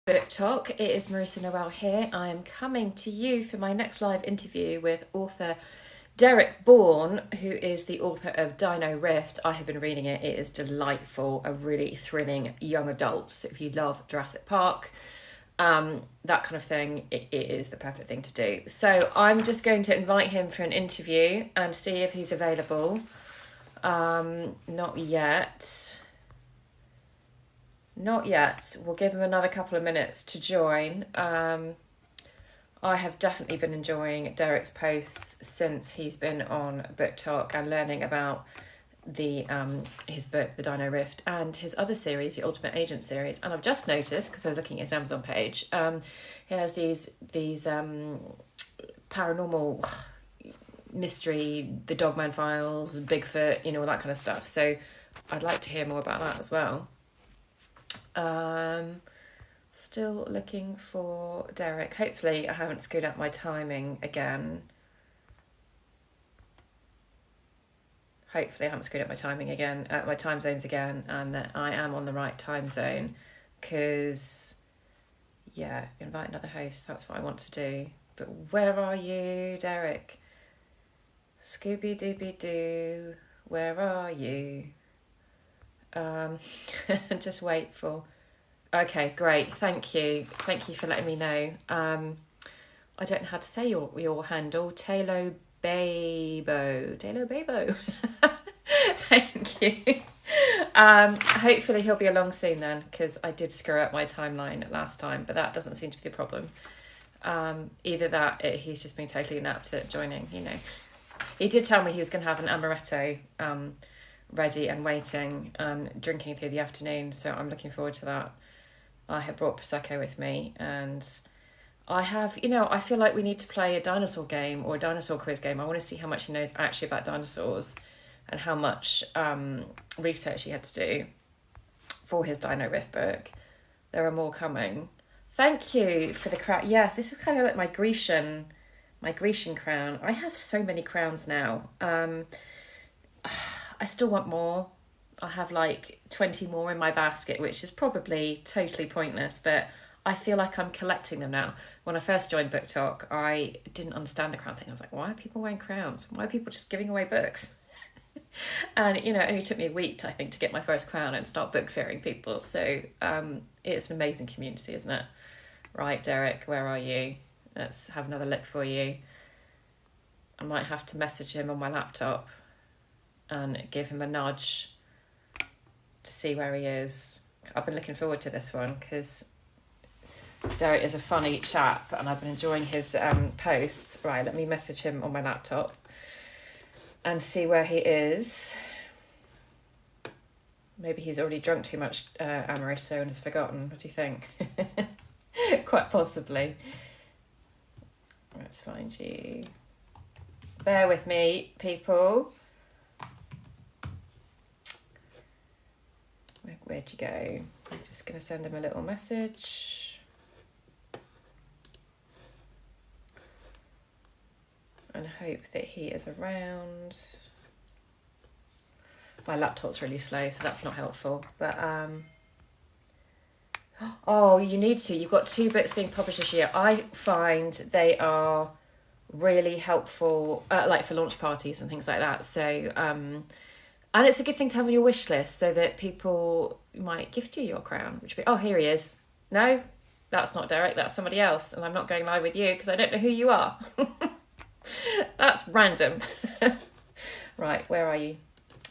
Book Talk. It is Marissa Noel here. I am coming to you for my next live interview with author Derek Borne, who is the author of Dino-Rift. I have been reading it. It is delightful, a really thrilling young adult. So if you love Jurassic Park, that kind of thing, it is the perfect thing to do. So I'm just going to invite him for an interview and see if he's available. Not yet. Not yet. We'll give him another couple of minutes to join. I have definitely been enjoying Derek's posts since he's been on Book Talk and learning about the his book, The Dino-Rift, and his other series, the Ultimate Agent series. And I've just noticed, because I was looking at his Amazon page, he has these paranormal mystery, the Dogman Files, Bigfoot, all that kind of stuff. So I'd like to hear more about that as well. Still looking for Derek. Hopefully I haven't screwed up my timing again. My time zones again, and that I am on the right time zone, because, yeah, invite another host, that's what I want to do. But where are you, Derek? Scooby-Dooby-Doo, where are you? Just wait for... Okay, great. Thank you for letting me know. I don't know how to say your handle. Taylor Babo. Thank you. Hopefully he'll be along soon then, because I did screw up my timeline last time, but that doesn't seem to be the problem. Either that, he's just been totally inept at joining. He did tell me he was going to have an amaretto ready and waiting and drinking through the afternoon, so I'm looking forward to that. I have brought Prosecco with me, and I have, I feel like we need to play a dinosaur game or a dinosaur quiz game. I want to see how much he knows actually about dinosaurs and how much research he had to do for his Dino-Rift book. There are more coming. Thank you for the crown. Yeah, this is kind of like my Grecian crown. I have so many crowns now. I still want more. I have like 20 more in my basket, which is probably totally pointless, but I feel like I'm collecting them now. When I first joined Book Talk, I didn't understand the crown thing. I was like, why are people wearing crowns? Why are people just giving away books? And, it only took me a week, I think, to get my first crown and start book fairing people. So it's an amazing community, isn't it? Right, Derek, where are you? Let's have another look for you. I might have to message him on my laptop and give him a nudge to see where he is. I've been looking forward to this one because Derek is a funny chap and I've been enjoying his posts. Right, let me message him on my laptop and see where he is. Maybe he's already drunk too much amaretto and has forgotten. What do you think? Quite possibly. Let's find you. Bear with me, people. Where'd you go? I'm just going to send him a little message. And hope that he is around. My laptop's really slow, so that's not helpful. But, oh, you need to. You've got 2 books being published this year. I find they are really helpful, like for launch parties and things like that. So, and it's a good thing to have on your wish list so that people might gift you your crown, which would be, oh, here he is. No, that's not Derek, that's somebody else. And I'm not going live with you because I don't know who you are. That's random. Right, where are you?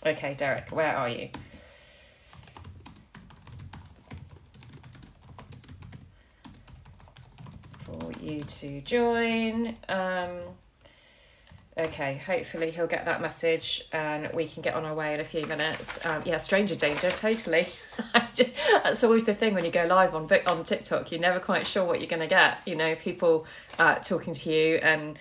Okay, Derek, where are you? For you to join. Okay, hopefully he'll get that message and we can get on our way in a few minutes. Yeah, stranger danger, totally. That's always the thing when you go live on TikTok. You're never quite sure what you're going to get. People talking to you, and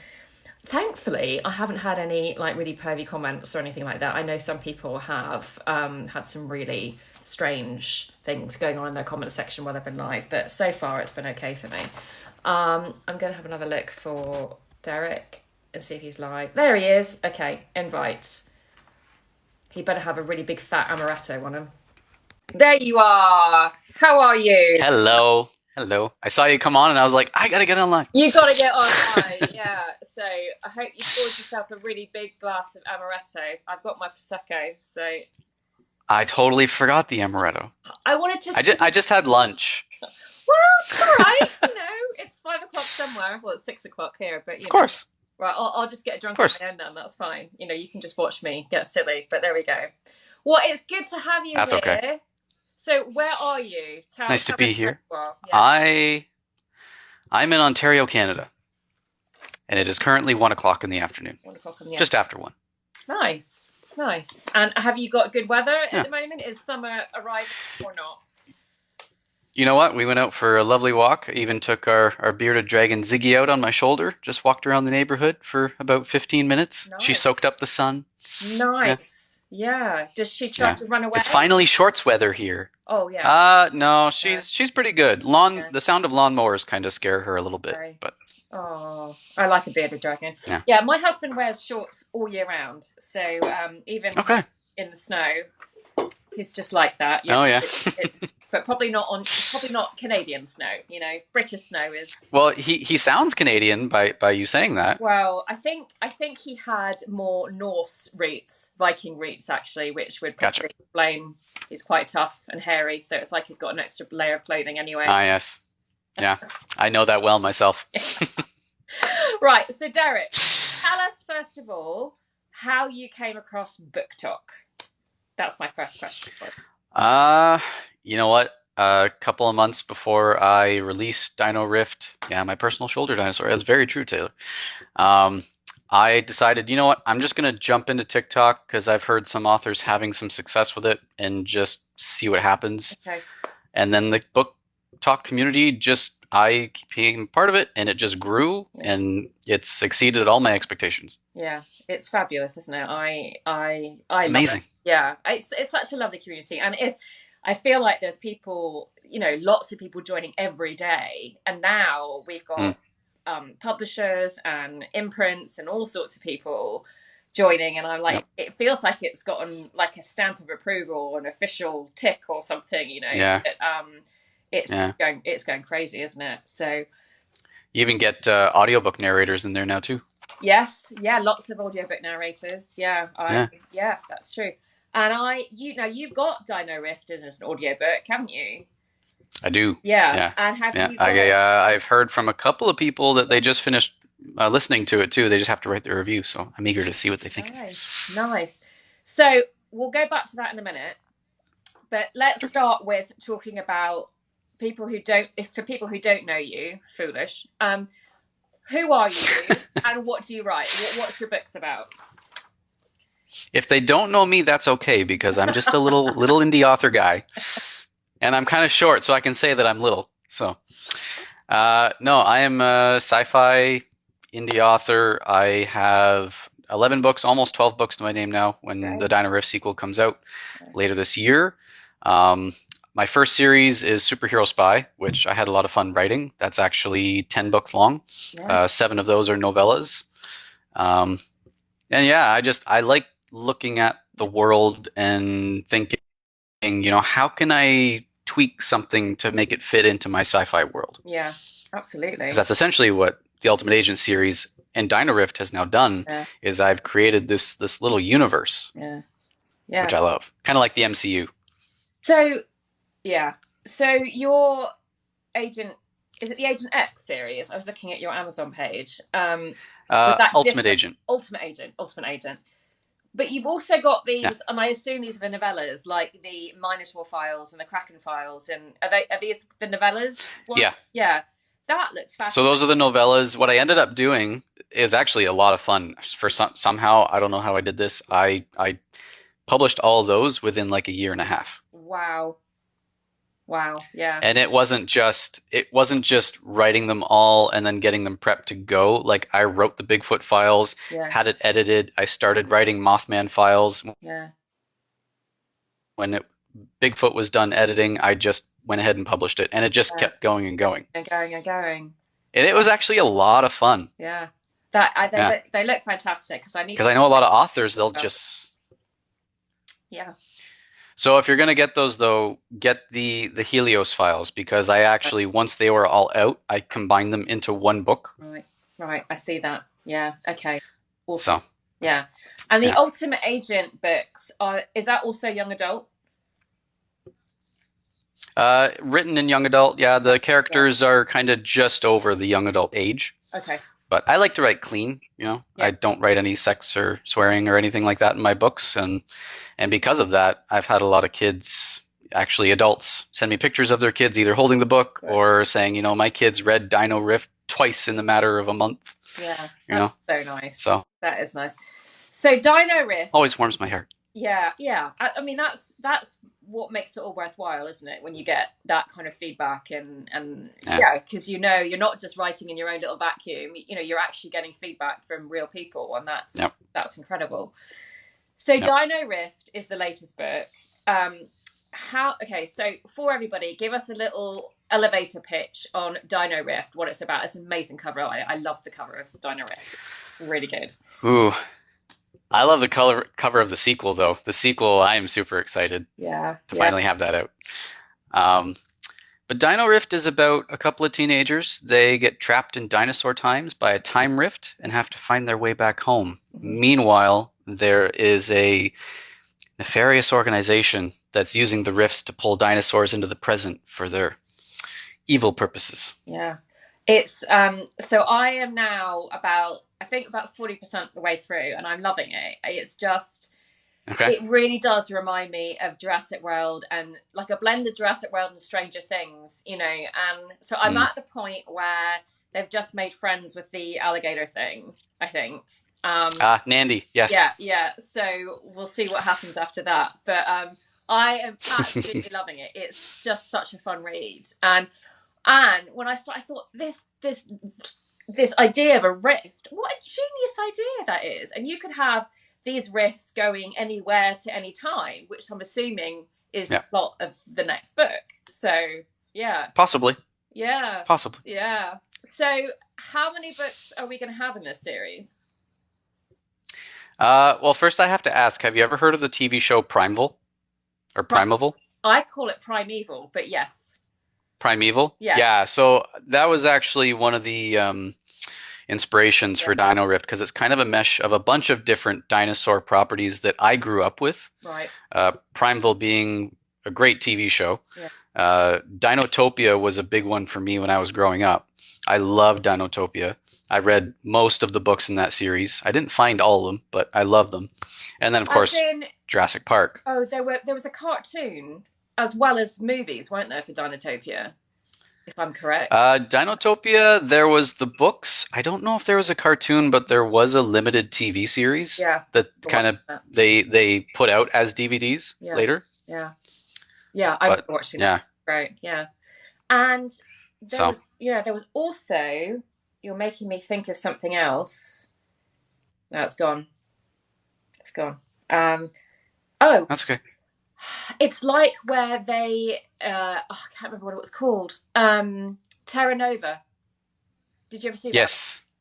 thankfully I haven't had any like really pervy comments or anything like that. I know some people have had some really strange things going on in their comment section while they've been live, but so far it's been okay for me. I'm going to have another look for Derek and see if he's live. There he is. Okay, invite. He better have a really big fat amaretto on him. There you are. How are you? Hello. Hello. I saw you come on and I was like, I gotta get online. You got to get online, yeah. So I hope you poured yourself a really big glass of amaretto. I've got my prosecco, so I totally forgot the amaretto. I wanted to. I just had lunch. Well, it's all right. It's 5 o'clock somewhere. Well, it's 6 o'clock here, but Of course. right. I'll just get Of drunk on course. my own then. That's fine. You can just watch me get silly. But there we go. Well, it's good to have you That's okay. here. So, where are you? Nice to Tell me be where here. you are. Yeah, I'm in Ontario, Canada, and it is currently 1 o'clock in the afternoon. 1 o'clock in the Just after one. Nice, nice. And have you got good weather at Yeah. the moment? Is summer arriving or not? You know what? We went out for a lovely walk. I even took our bearded dragon Ziggy out on my shoulder. Just walked around the neighborhood for about 15 minutes. She Nice. soaked up the sun. Nice. Yeah. Does she try Yeah. to run away? It's finally shorts weather here. Oh yeah. No, Yeah. she's pretty good. Yeah. The sound of lawnmowers kind of scare her a little bit, Sorry. but Oh, I like a bearded dragon. yeah. Yeah, my husband wears shorts all year round, so even Okay. in the snow, he's just like that. Oh yeah. It's but probably not Canadian snow. British snow is. Well, he sounds Canadian by you saying that. Well, I think he had more Norse roots, Viking roots actually, which would Gotcha. probably explain he's quite tough and hairy, so it's like he's got an extra layer of clothing anyway. Ah, yes. Yeah, I know that well myself. Right, so Derek, tell us first of all how you came across Book Talk. That's my first question for you. You know what? A couple of months before I released Dino-Rift, yeah, my personal shoulder dinosaur. That's very true, Taylor. Um, I decided, you know what? I'm just gonna jump into TikTok because I've heard some authors having some success with it and just see what happens. Okay. And then the book talk community I became part of it and it just grew and it's exceeded all my expectations. Yeah, it's fabulous, isn't it? I It's love amazing. it. Yeah, it's such a lovely community, and it is. I feel like there's people, lots of people joining every day, and now we've got publishers and imprints and all sorts of people joining, and I'm like, Yep. it feels like it's gotten like a stamp of approval or an official tick or something, Yeah. It's Yeah. going crazy, isn't it? So You even get audiobook narrators in there now too. yes, yeah, lots of audiobook narrators. Yeah, Yeah. yeah, that's true. And you've got Dino-Rift as an audiobook, haven't you? I do. Yeah. Yeah. And have Yeah. you got I've heard from a couple of people that they just finished listening to it too. They just have to write their review, so I'm eager to see what they think. Nice. So we'll go back to that in a minute, but let's start with talking about people who don't know you, foolish. Who are you, and what do you write? What's your books about? If they don't know me, that's okay because I'm just a little indie author guy, and I'm kind of short, so I can say that I'm little. So, no, I am a sci-fi indie author. I have 11 books, almost 12 books to my name now. When the Dino-Rift sequel comes out later this year. My first series is Superhero Spy, which I had a lot of fun writing. That's actually 10 books long. 7 of those are novellas. And yeah, I like looking at the world and thinking, how can I tweak something to make it fit into my sci-fi world? Yeah, absolutely. Because that's essentially what the Ultimate Agent series and Dino-Rift has now done. Is I've created this little universe, which I love, kind of like the MCU. So, yeah. So your Agent, is it the Agent X series? I was looking at your Amazon page. Ultimate Agent. Ultimate Agent. But you've also got these, and I assume these are the novellas, like the Minotaur Files and the Kraken Files, and are these the novellas? Yeah. That looks fascinating. So those are the novellas. What I ended up doing is actually a lot of fun. For somehow, I don't know how I did this. I published all of those within like a year and a half. Wow, yeah. And it wasn't just writing them all and then getting them prepped to go. Like I wrote the Bigfoot files, had it edited. I started writing Mothman files. Yeah. When Bigfoot was done editing, I just went ahead and published it, and it just kept going and going. And going. And it was actually a lot of fun. Yeah. They look fantastic because I know a lot of authors, they'll just So if you're going to get those, though, get the Helios files because I actually, once they were all out, I combined them into one book. Right, right. I see that. Yeah. Okay. Awesome. So, Yeah. And the yeah. Ultimate Agent books is that also young adult? Written in young adult, yeah, the Yeah. characters are kind of just over the young adult age. Okay. But I like to write clean, you know. Yeah. I don't write any sex or swearing or anything like that in my books, and because of that, I've had a lot of kids, actually adults, send me pictures of their kids either holding the book or saying, you know, my kids read Dino-Rift twice in the matter of a month. Yeah. You know, so nice. so That is nice. So Dino-Rift always warms my heart. Yeah, yeah. I mean, that's what makes it all worthwhile, isn't it? When you get that kind of feedback and yeah, because you know you're not just writing in your own little vacuum. You know, you're actually getting feedback from real people, and that's incredible. So Dino-Rift is the latest book. So for everybody, give us a little elevator pitch on Dino-Rift, what it's about. It's an amazing cover. I love the cover of Dino-Rift. Really good. Ooh. I love the cover of the sequel, though. The sequel, I am super excited to finally have that out. But Dino-Rift is about a couple of teenagers. They get trapped in dinosaur times by a time rift and have to find their way back home. Mm-hmm. Meanwhile, there is a nefarious organization that's using the rifts to pull dinosaurs into the present for their evil purposes. Yeah. It's so I am now about 40% of the way through, and I'm loving it. It's just it really does remind me of Jurassic World, and like a blend of Jurassic World and Stranger Things, you know. And so I'm at the point where they've just made friends with the alligator thing, I think. Nandy, yes. Yeah. So we'll see what happens after that. But I am absolutely loving it. It's just such a fun read. And when I started, I thought this idea of a rift, what a genius idea that is. And you could have these rifts going anywhere to any time, which I'm assuming is the plot of the next book. So, yeah. Possibly. Yeah. Possibly. Yeah. So how many books are we going to have in this series? Well, first I have to ask, have you ever heard of the TV show Primeval? Or Primeval? I call it Primeval, but yes. Primeval? Yeah, so that was actually one of the inspirations for Dino-Rift because it's kind of a mesh of a bunch of different dinosaur properties that I grew up with. Right. Primeval being a great TV show. Yeah. Dinotopia was a big one for me when I was growing up. I love Dinotopia. I read most of the books in that series. I didn't find all of them, but I love them. And then, of course, Jurassic Park. Oh, there was a cartoon as well as movies, weren't there, for Dinotopia? If I'm correct. Dinotopia, there was the books. I don't know if there was a cartoon, but there was a limited TV series that kind of they put out as DVDs later. Yeah, I was watching that. Right, yeah. And there was also, you're making me think of something else. No, it's gone. It's gone. That's okay. It's like where they I can't remember what it was called. Terra Nova. Did you ever see that?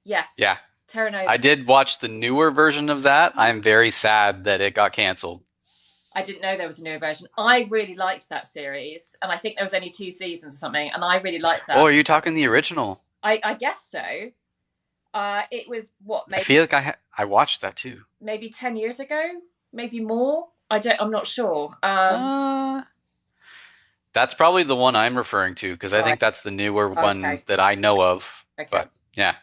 Yes. Yeah. Terra Nova. I did watch the newer version of that. I'm very sad that it got cancelled. I didn't know there was a newer version. I really liked that series, and I think there was only 2 seasons or something, and I really liked that. Oh, are you talking the original? I guess so. It was what? Maybe, I feel like I watched that too. Maybe 10 years ago, maybe more. I'm not sure. That's probably the one I'm referring to because I think that's the newer one that I know of. Okay. But yeah.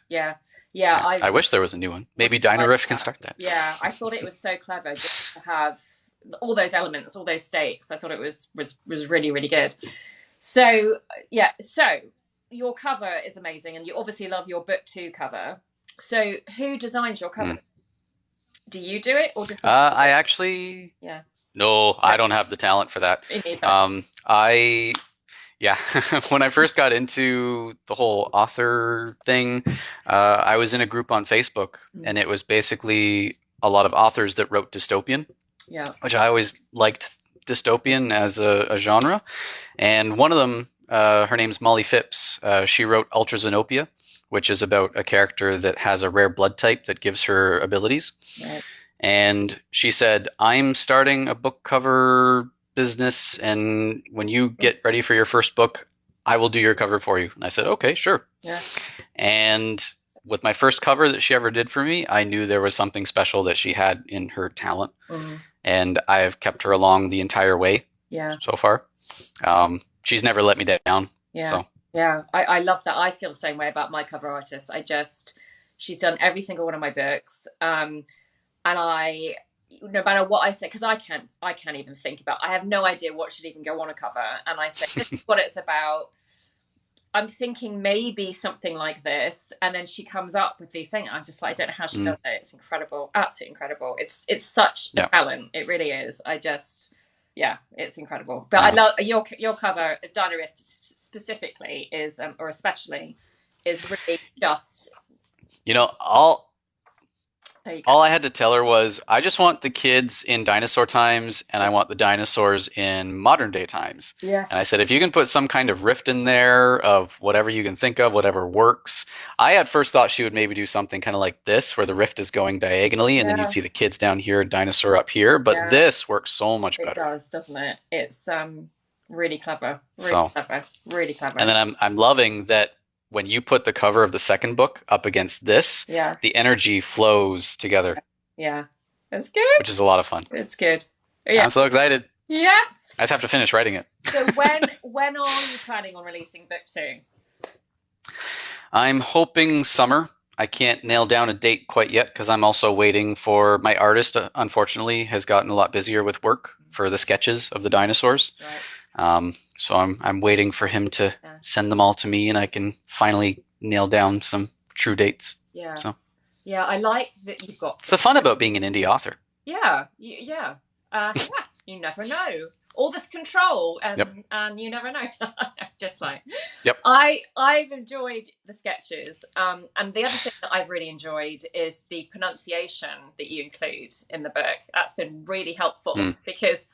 I wish there was a new one. Maybe Dino-Rift can start that. Yeah, I thought it was so clever just to have all those elements, all those stakes. I thought it was really, really good. So your cover is amazing, and you obviously love your book 2 cover. So who designs your cover? Do you do it, or does I actually? Yeah. No, I don't have the talent for that. When I first got into the whole author thing, I was in a group on Facebook, and it was basically a lot of authors that wrote dystopian. Yeah. Which I always liked dystopian as a genre, and one of them, her name's Molly Phipps. She wrote Ultrazenopia, which is about a character that has a rare blood type that gives her abilities. Right. And she said, I'm starting a book cover business, and when you get ready for your first book, I will do your cover for you. And I said, okay, sure. Yeah. And with my first cover that she ever did for me, I knew there was something special that she had in her talent. Mm. And I have kept her along the entire way Yeah. so far. She's never let me down. Yeah. So Yeah. I love that. I feel the same way about my cover artist. She's done every single one of my books. And no matter what I say, because I can't even think about, I have no idea what should even go on a cover. And I say, this is what it's about. I'm thinking maybe something like this, and then she comes up with these things. I'm just like, I don't know how she does it. It's incredible, absolutely incredible. It's such a talent. It really is. Yeah, it's incredible. But I love your cover, Dino-Rift specifically is, or especially, is really just. All I had to tell her was, I just want the kids in dinosaur times, and I want the dinosaurs in modern day times. Yes. And I said, if you can put some kind of rift in there of whatever you can think of, whatever works. I at first thought she would maybe do something kind of like this, where the rift is going diagonally, and then you see the kids down here, dinosaur up here. But this works so much better. It does, doesn't it? It's really clever. Really clever. And then I'm loving that when you put the cover of the second book up against this, the energy flows together. Yeah, that's good. Which is a lot of fun. It's good. Yeah. I'm so excited. Yes. I just have to finish writing it. So when are you planning on releasing book 2? I'm hoping summer. I can't nail down a date quite yet because I'm also waiting for my artist, unfortunately, has gotten a lot busier with work for the sketches of the dinosaurs. Right. So I'm waiting for him to send them all to me, and I can finally nail down some true dates. Yeah. So. Yeah, I like that you've got. It's the fun about being an indie author. Yeah. Yeah. You never know. All this control, and you never know. Just like. Yep. I've enjoyed the sketches, and the other thing that I've really enjoyed is the pronunciation that you include in the book. That's been really helpful because.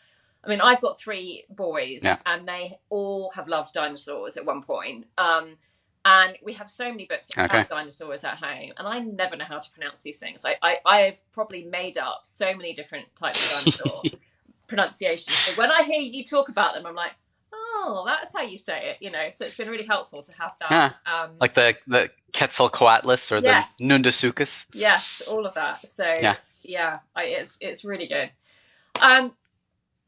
I mean, I've got 3 boys, and they all have loved dinosaurs at one point. And we have so many books that have dinosaurs at home, and I never know how to pronounce these things. I've probably made up so many different types of dinosaur pronunciations. So when I hear you talk about them, I'm like, oh, that's how you say it, So it's been really helpful to have that. Like the Quetzalcoatlus or the Nundasucus. Yes, all of that. So it's really good.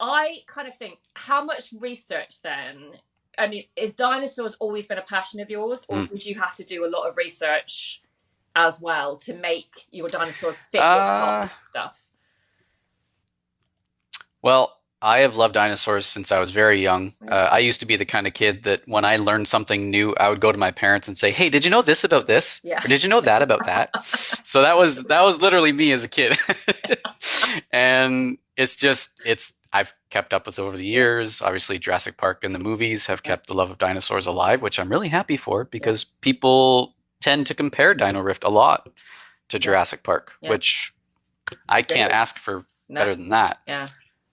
I kind of think, how much research then? I mean, is dinosaurs always been a passion of yours, or did you have to do a lot of research as well to make your dinosaurs fit your stuff? Well, I have loved dinosaurs since I was very young. I used to be the kind of kid that when I learned something new, I would go to my parents and say, "Hey, did you know this about this? Yeah. Or did you know that about that?" So that was literally me as a kid. And I've kept up with over the years. Obviously, Jurassic Park and the movies have kept the love of dinosaurs alive, which I'm really happy for because people tend to compare Dino-Rift a lot to Jurassic Park, which I can't ask for better than that. Yeah.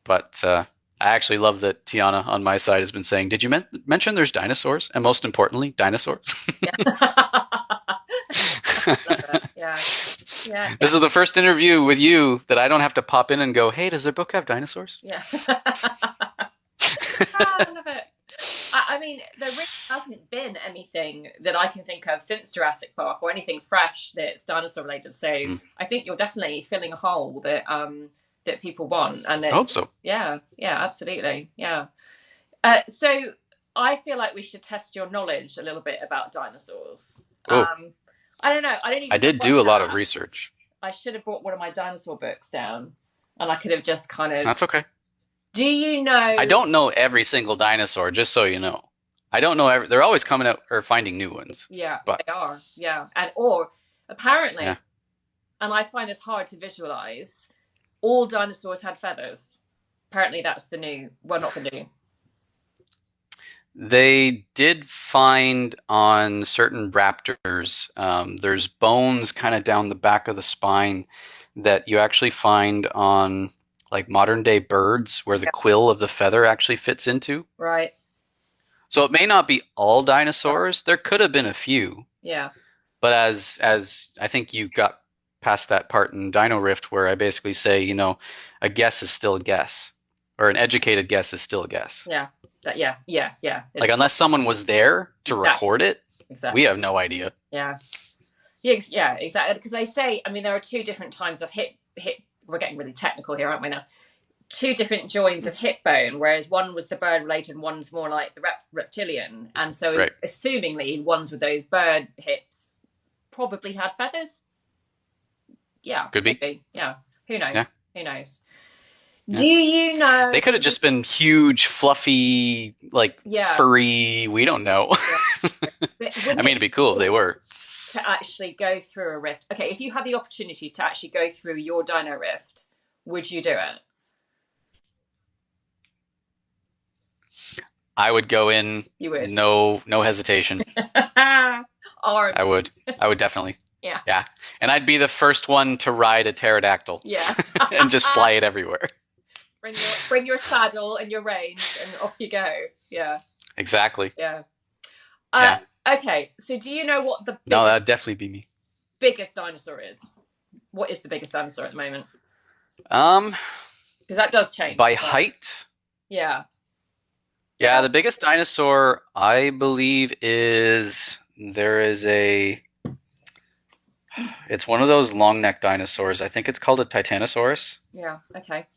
But I actually love that Tiana on my side has been saying, did you mention there's dinosaurs? And most importantly, dinosaurs. Yeah. Yeah. This is the first interview with you that I don't have to pop in and go, hey, does their book have dinosaurs? Yeah. I love it. I mean, there really hasn't been anything that I can think of since Jurassic Park or anything fresh that's dinosaur related. So I think you're definitely filling a hole that that people want. And I hope so. Yeah, absolutely. Yeah. So I feel like we should test your knowledge a little bit about dinosaurs. I don't know. I did do a lot of research. I should have brought one of my dinosaur books down, and I could have just kind of. That's okay. Do you know? I don't know every single dinosaur, just so you know. I don't know. They're always coming out or finding new ones. Yeah, they are. Yeah, or apparently, and I find this hard to visualize. All dinosaurs had feathers. Apparently, that's the new. Well, not the new. They did find on certain raptors, there's bones kind of down the back of the spine that you actually find on like modern day birds where the quill of the feather actually fits into. Right. So it may not be all dinosaurs. There could have been a few. Yeah. But as I think you got past that part in Dino-Rift where I basically say, a guess is still a guess. or an educated guess is still a guess. Yeah. Yeah. Like unless someone was there to Exactly. record it, we Exactly. have no idea. Yeah. Yeah, exactly. Because they say, I mean, there are two different times of hip. We're getting really technical here, aren't we now? Two different joins of hip bone, whereas one was the bird related and one's more like the reptilian. And so, Right. assumingly, ones with those bird hips probably had feathers. Yeah, Could be. maybe. Yeah, who knows? Yeah. Who knows? Yeah. Do you know? They could have just been huge, fluffy, like Yeah. furry. We don't know. I mean, it'd be cool if they were. To actually go through a rift. Okay, if you had the opportunity to actually go through your Dino-Rift, would you do it? I would go in. You would. No hesitation. Arms. I would. I would definitely. Yeah. Yeah. And I'd be the first one to ride a pterodactyl. Yeah. And just fly it everywhere. Bring your saddle and your reins and off you go. Yeah. Exactly. Yeah. Yeah. Okay, so do you know what the No, that'd definitely be me. biggest dinosaur is? What is the biggest dinosaur at the moment? Because that does change. By height? Yeah. Yeah, the biggest dinosaur, I believe, it's one of those long neck dinosaurs. I think it's called a Titanosaurus. Yeah, okay.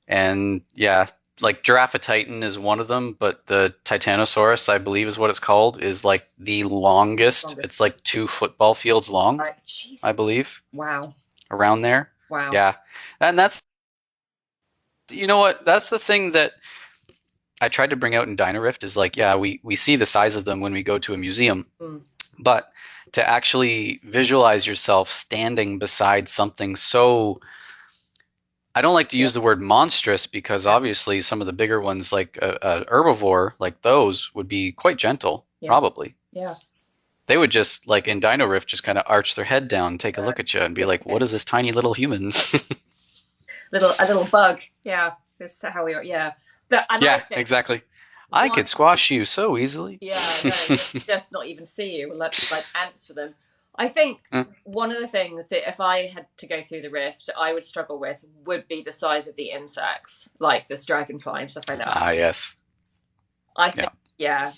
And yeah, like Giraffatitan is one of them, but the Titanosaurus, I believe is what it's called, is like the longest. It's like 2 football fields long, Right. Jeez. I believe. Wow. Around there. Wow. Yeah. And that's, you know what? That's the thing that I tried to bring out in Dino-Rift is like, yeah, we see the size of them when we go to a museum, but to actually visualize yourself standing beside something so, I don't like to use the word monstrous because obviously some of the bigger ones like a herbivore like those would be quite gentle, probably. Yeah. They would just, like in Dino-Rift, just kind of arch their head down, take a look at you and be like, what is this tiny little human? A little bug. Yeah. That's how we are. Yeah. Yeah, exactly. I could squash you so easily. Yeah, no, just not even see you. We'll like ants for them. I think one of the things that if I had to go through the rift, I would struggle with would be the size of the insects, like this dragonfly and stuff like that. Ah, yes. I think, yeah,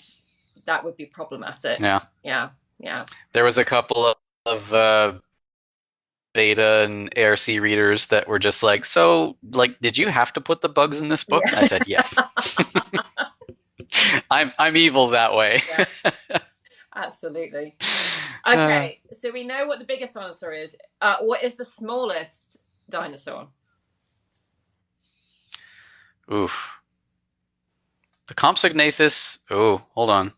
that would be problematic. Yeah. Yeah. There was a couple of beta and ARC readers that were just like, so, like, did you have to put the bugs in this book? Yeah. I said, yes. I'm evil that way. Yeah. Absolutely. Okay, so we know what the biggest dinosaur is. What is the smallest dinosaur? Oof. The Compsognathus. Oh, hold on.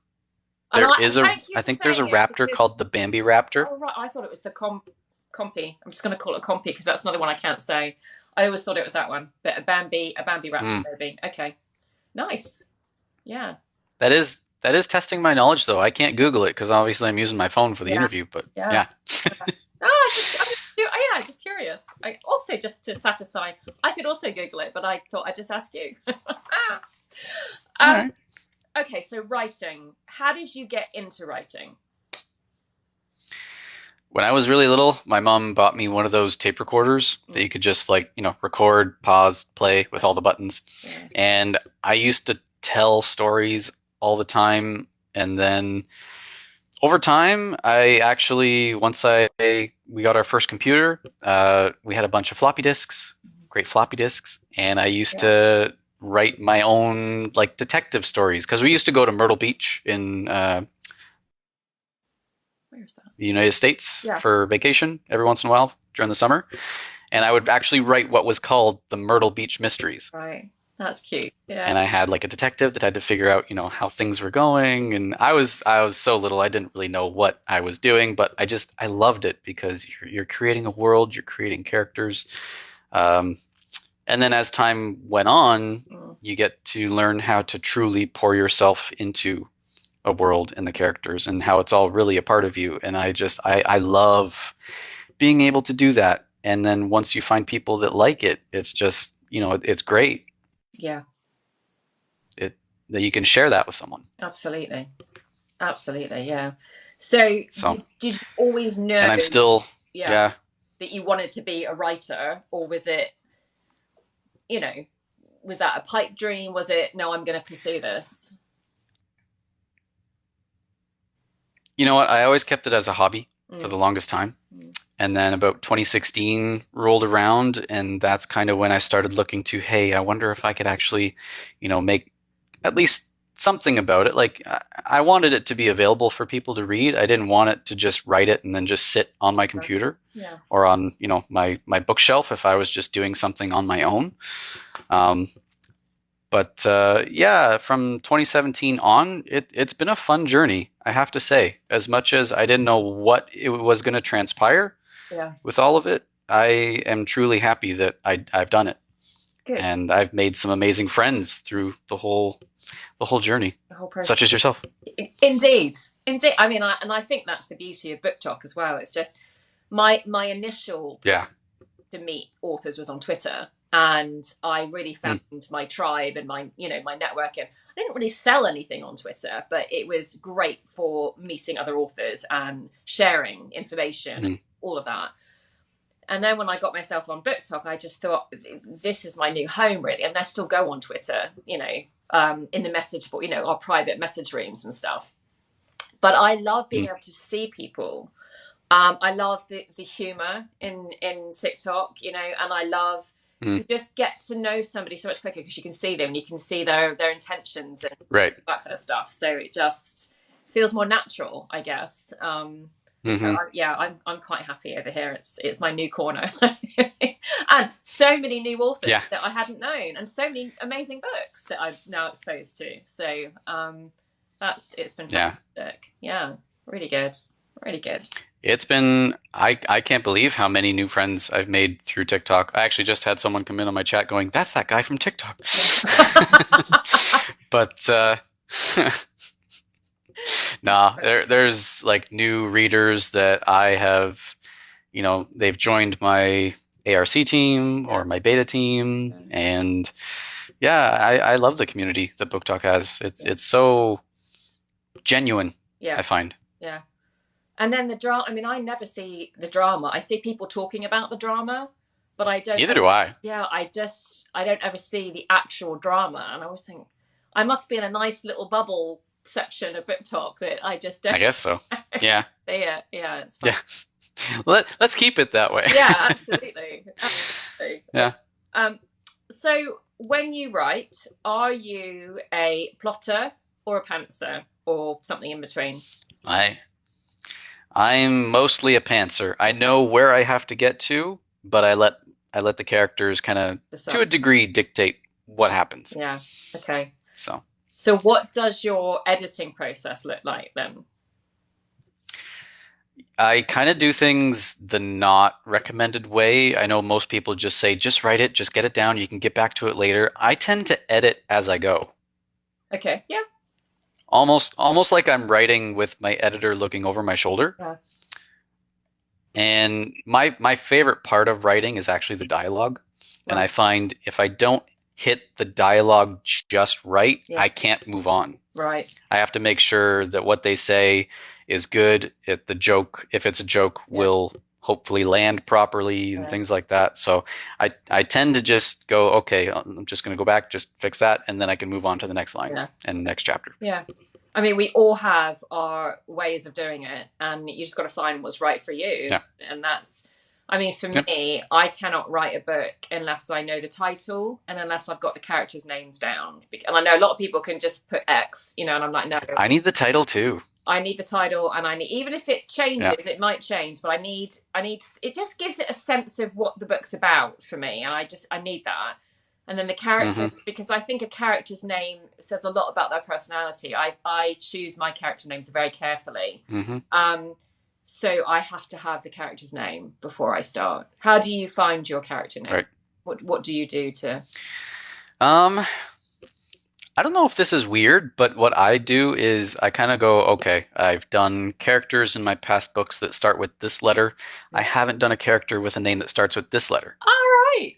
I think there's a raptor called the Bambi raptor. Oh, right. I thought it was the Compy. I'm just going to call it a Compy because that's another one I can't say. I always thought it was that one, but a Bambi raptor maybe. Okay, nice. Yeah. That is testing my knowledge, though. I can't Google it because obviously I'm using my phone for the interview. But yeah. Just curious. I also, just to satisfy, I could also Google it, but I thought I'd just ask you. Right. Okay, so writing. How did you get into writing? When I was really little, my mom bought me one of those tape recorders that you could just record, pause, play with all the buttons. Yeah. And I used to tell stories all the time. And then over time, once we got our first computer, we had a bunch of floppy disks, great floppy disks. And I used to write my own detective stories because we used to go to Myrtle Beach in the United States for vacation every once in a while during the summer. And I would actually write what was called the Myrtle Beach Mysteries. Right. That's cute. Yeah. And I had a detective that had to figure out, how things were going. And I was so little, I didn't really know what I was doing, but I loved it because you're creating a world, you're creating characters. And then as time went on, you get to learn how to truly pour yourself into a world and the characters and how it's all really a part of you. And I love being able to do that. And then once you find people that like it, it's just, it's great. Yeah. That you can share that with someone. Absolutely. Yeah. So did you always know? And I'm still, that you wanted to be a writer, or was it, was that a pipe dream? Was it, no, I'm going to pursue this? You know what? I always kept it as a hobby for Mm. the longest time. Mm. And then about 2016 rolled around, and that's kind of when I started looking to, hey, I wonder if I could actually, make at least something about it. Like, I wanted it to be available for people to read. I didn't want it to just write it and then just sit on my computer Yeah. or on, my bookshelf if I was just doing something on my own. Um, but yeah, from 2017 on, it's been a fun journey, I have to say. As much as I didn't know what it was going to transpire Yeah. with all of it, I am truly happy that I've done it. Good. And I've made some amazing friends through the whole journey, The whole process. such as yourself. Indeed. I mean, I think that's the beauty of Book Talk as well. It's just my initial to meet authors was on Twitter, and I really found my tribe and my network. And I didn't really sell anything on Twitter, but it was great for meeting other authors and sharing information and all of that. And then when I got myself on Book Talk, I just thought, this is my new home, really. And I still go on Twitter, in the message board, our private message rooms and stuff. But I love being able to see people. I love the humor in TikTok, and I love you just get to know somebody so much quicker because you can see them, you can see their intentions and that kind of stuff. So it just feels more natural, I guess. So I'm quite happy over here. It's my new corner, and so many new authors that I hadn't known, and so many amazing books that I'm now exposed to. So it's been fantastic. Yeah, really good, really good. It's been I can't believe how many new friends I've made through TikTok. I actually just had someone come in on my chat going, "That's that guy from TikTok." But nah, there's like new readers that I have, they've joined my ARC team or my beta team, and I love the community that Book Talk has. It's so genuine. I find. Yeah. And then the drama. I mean, I never see the drama. I see people talking about the drama, but I don't. Neither do I. Yeah, I don't ever see the actual drama, and I always think I must be in a nice little bubble section of Book Talk that I just don't. I guess so. Yeah. See it. Yeah, it's fun. Yeah. Let's keep it that way. Yeah, absolutely. Absolutely. Yeah. So when you write, are you a plotter or a pantser or something in between? I'm mostly a pantser. I know where I have to get to, but I let the characters kind of, to a degree, dictate what happens. Yeah. Okay. So what does your editing process look like then? I kind of do things the not recommended way. I know most people just say, just write it, just get it down, you can get back to it later. I tend to edit as I go. Okay. Yeah. Almost like I'm writing with my editor looking over my shoulder. Yeah. And my favorite part of writing is actually the dialogue. Right. And I find if I don't hit the dialogue just right, I can't move on. Right. I have to make sure that what they say is good. If it's a joke, will hopefully land properly and things like that. So I tend to just go, okay, I'm just going to go back, just fix that, and then I can move on to the next line and next chapter. Yeah. I mean, we all have our ways of doing it, and you just got to find what's right for you. Yeah. And that's, I mean, for me, I cannot write a book unless I know the title and unless I've got the characters' names down. And I know a lot of people can just put X, and I'm like, no. I need the title too. I need the title, and I need, even if it changes, it might change, but I need, it just gives it a sense of what the book's about for me. And I need that. And then the characters, because I think a character's name says a lot about their personality. I choose my character names very carefully. So I have to have the character's name before I start. How do you find your character name? Right. What do you do to? I don't know if this is weird, but what I do is I kind of go, okay, I've done characters in my past books that start with this letter. I haven't done a character with a name that starts with this letter. All right.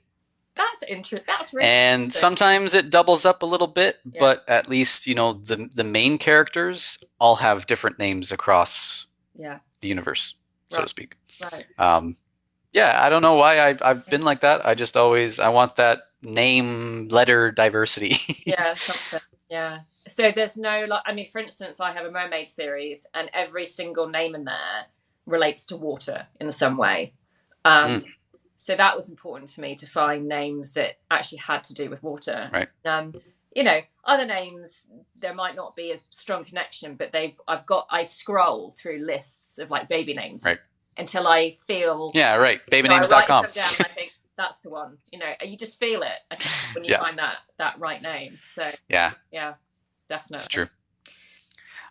That's interesting. That's really and sometimes it doubles up a little bit, but at least, the main characters all have different names across the universe, so to speak. Right. I don't know why I've been like that. I just always, I want that name letter diversity. Yeah, something. Yeah. So there's no like I mean, for instance, I have a mermaid series and every single name in there relates to water in some way. Mm, Um, so that was important to me to find names that actually had to do with water. right, You know, other names there might not be as strong connection, but I scroll through lists of like baby names right. until I feel Yeah, right. I write Babynames.com. some down and I think that's the one. You know, you just feel it I think, when you Yeah, find that right name. So yeah, yeah, it's definitely. true.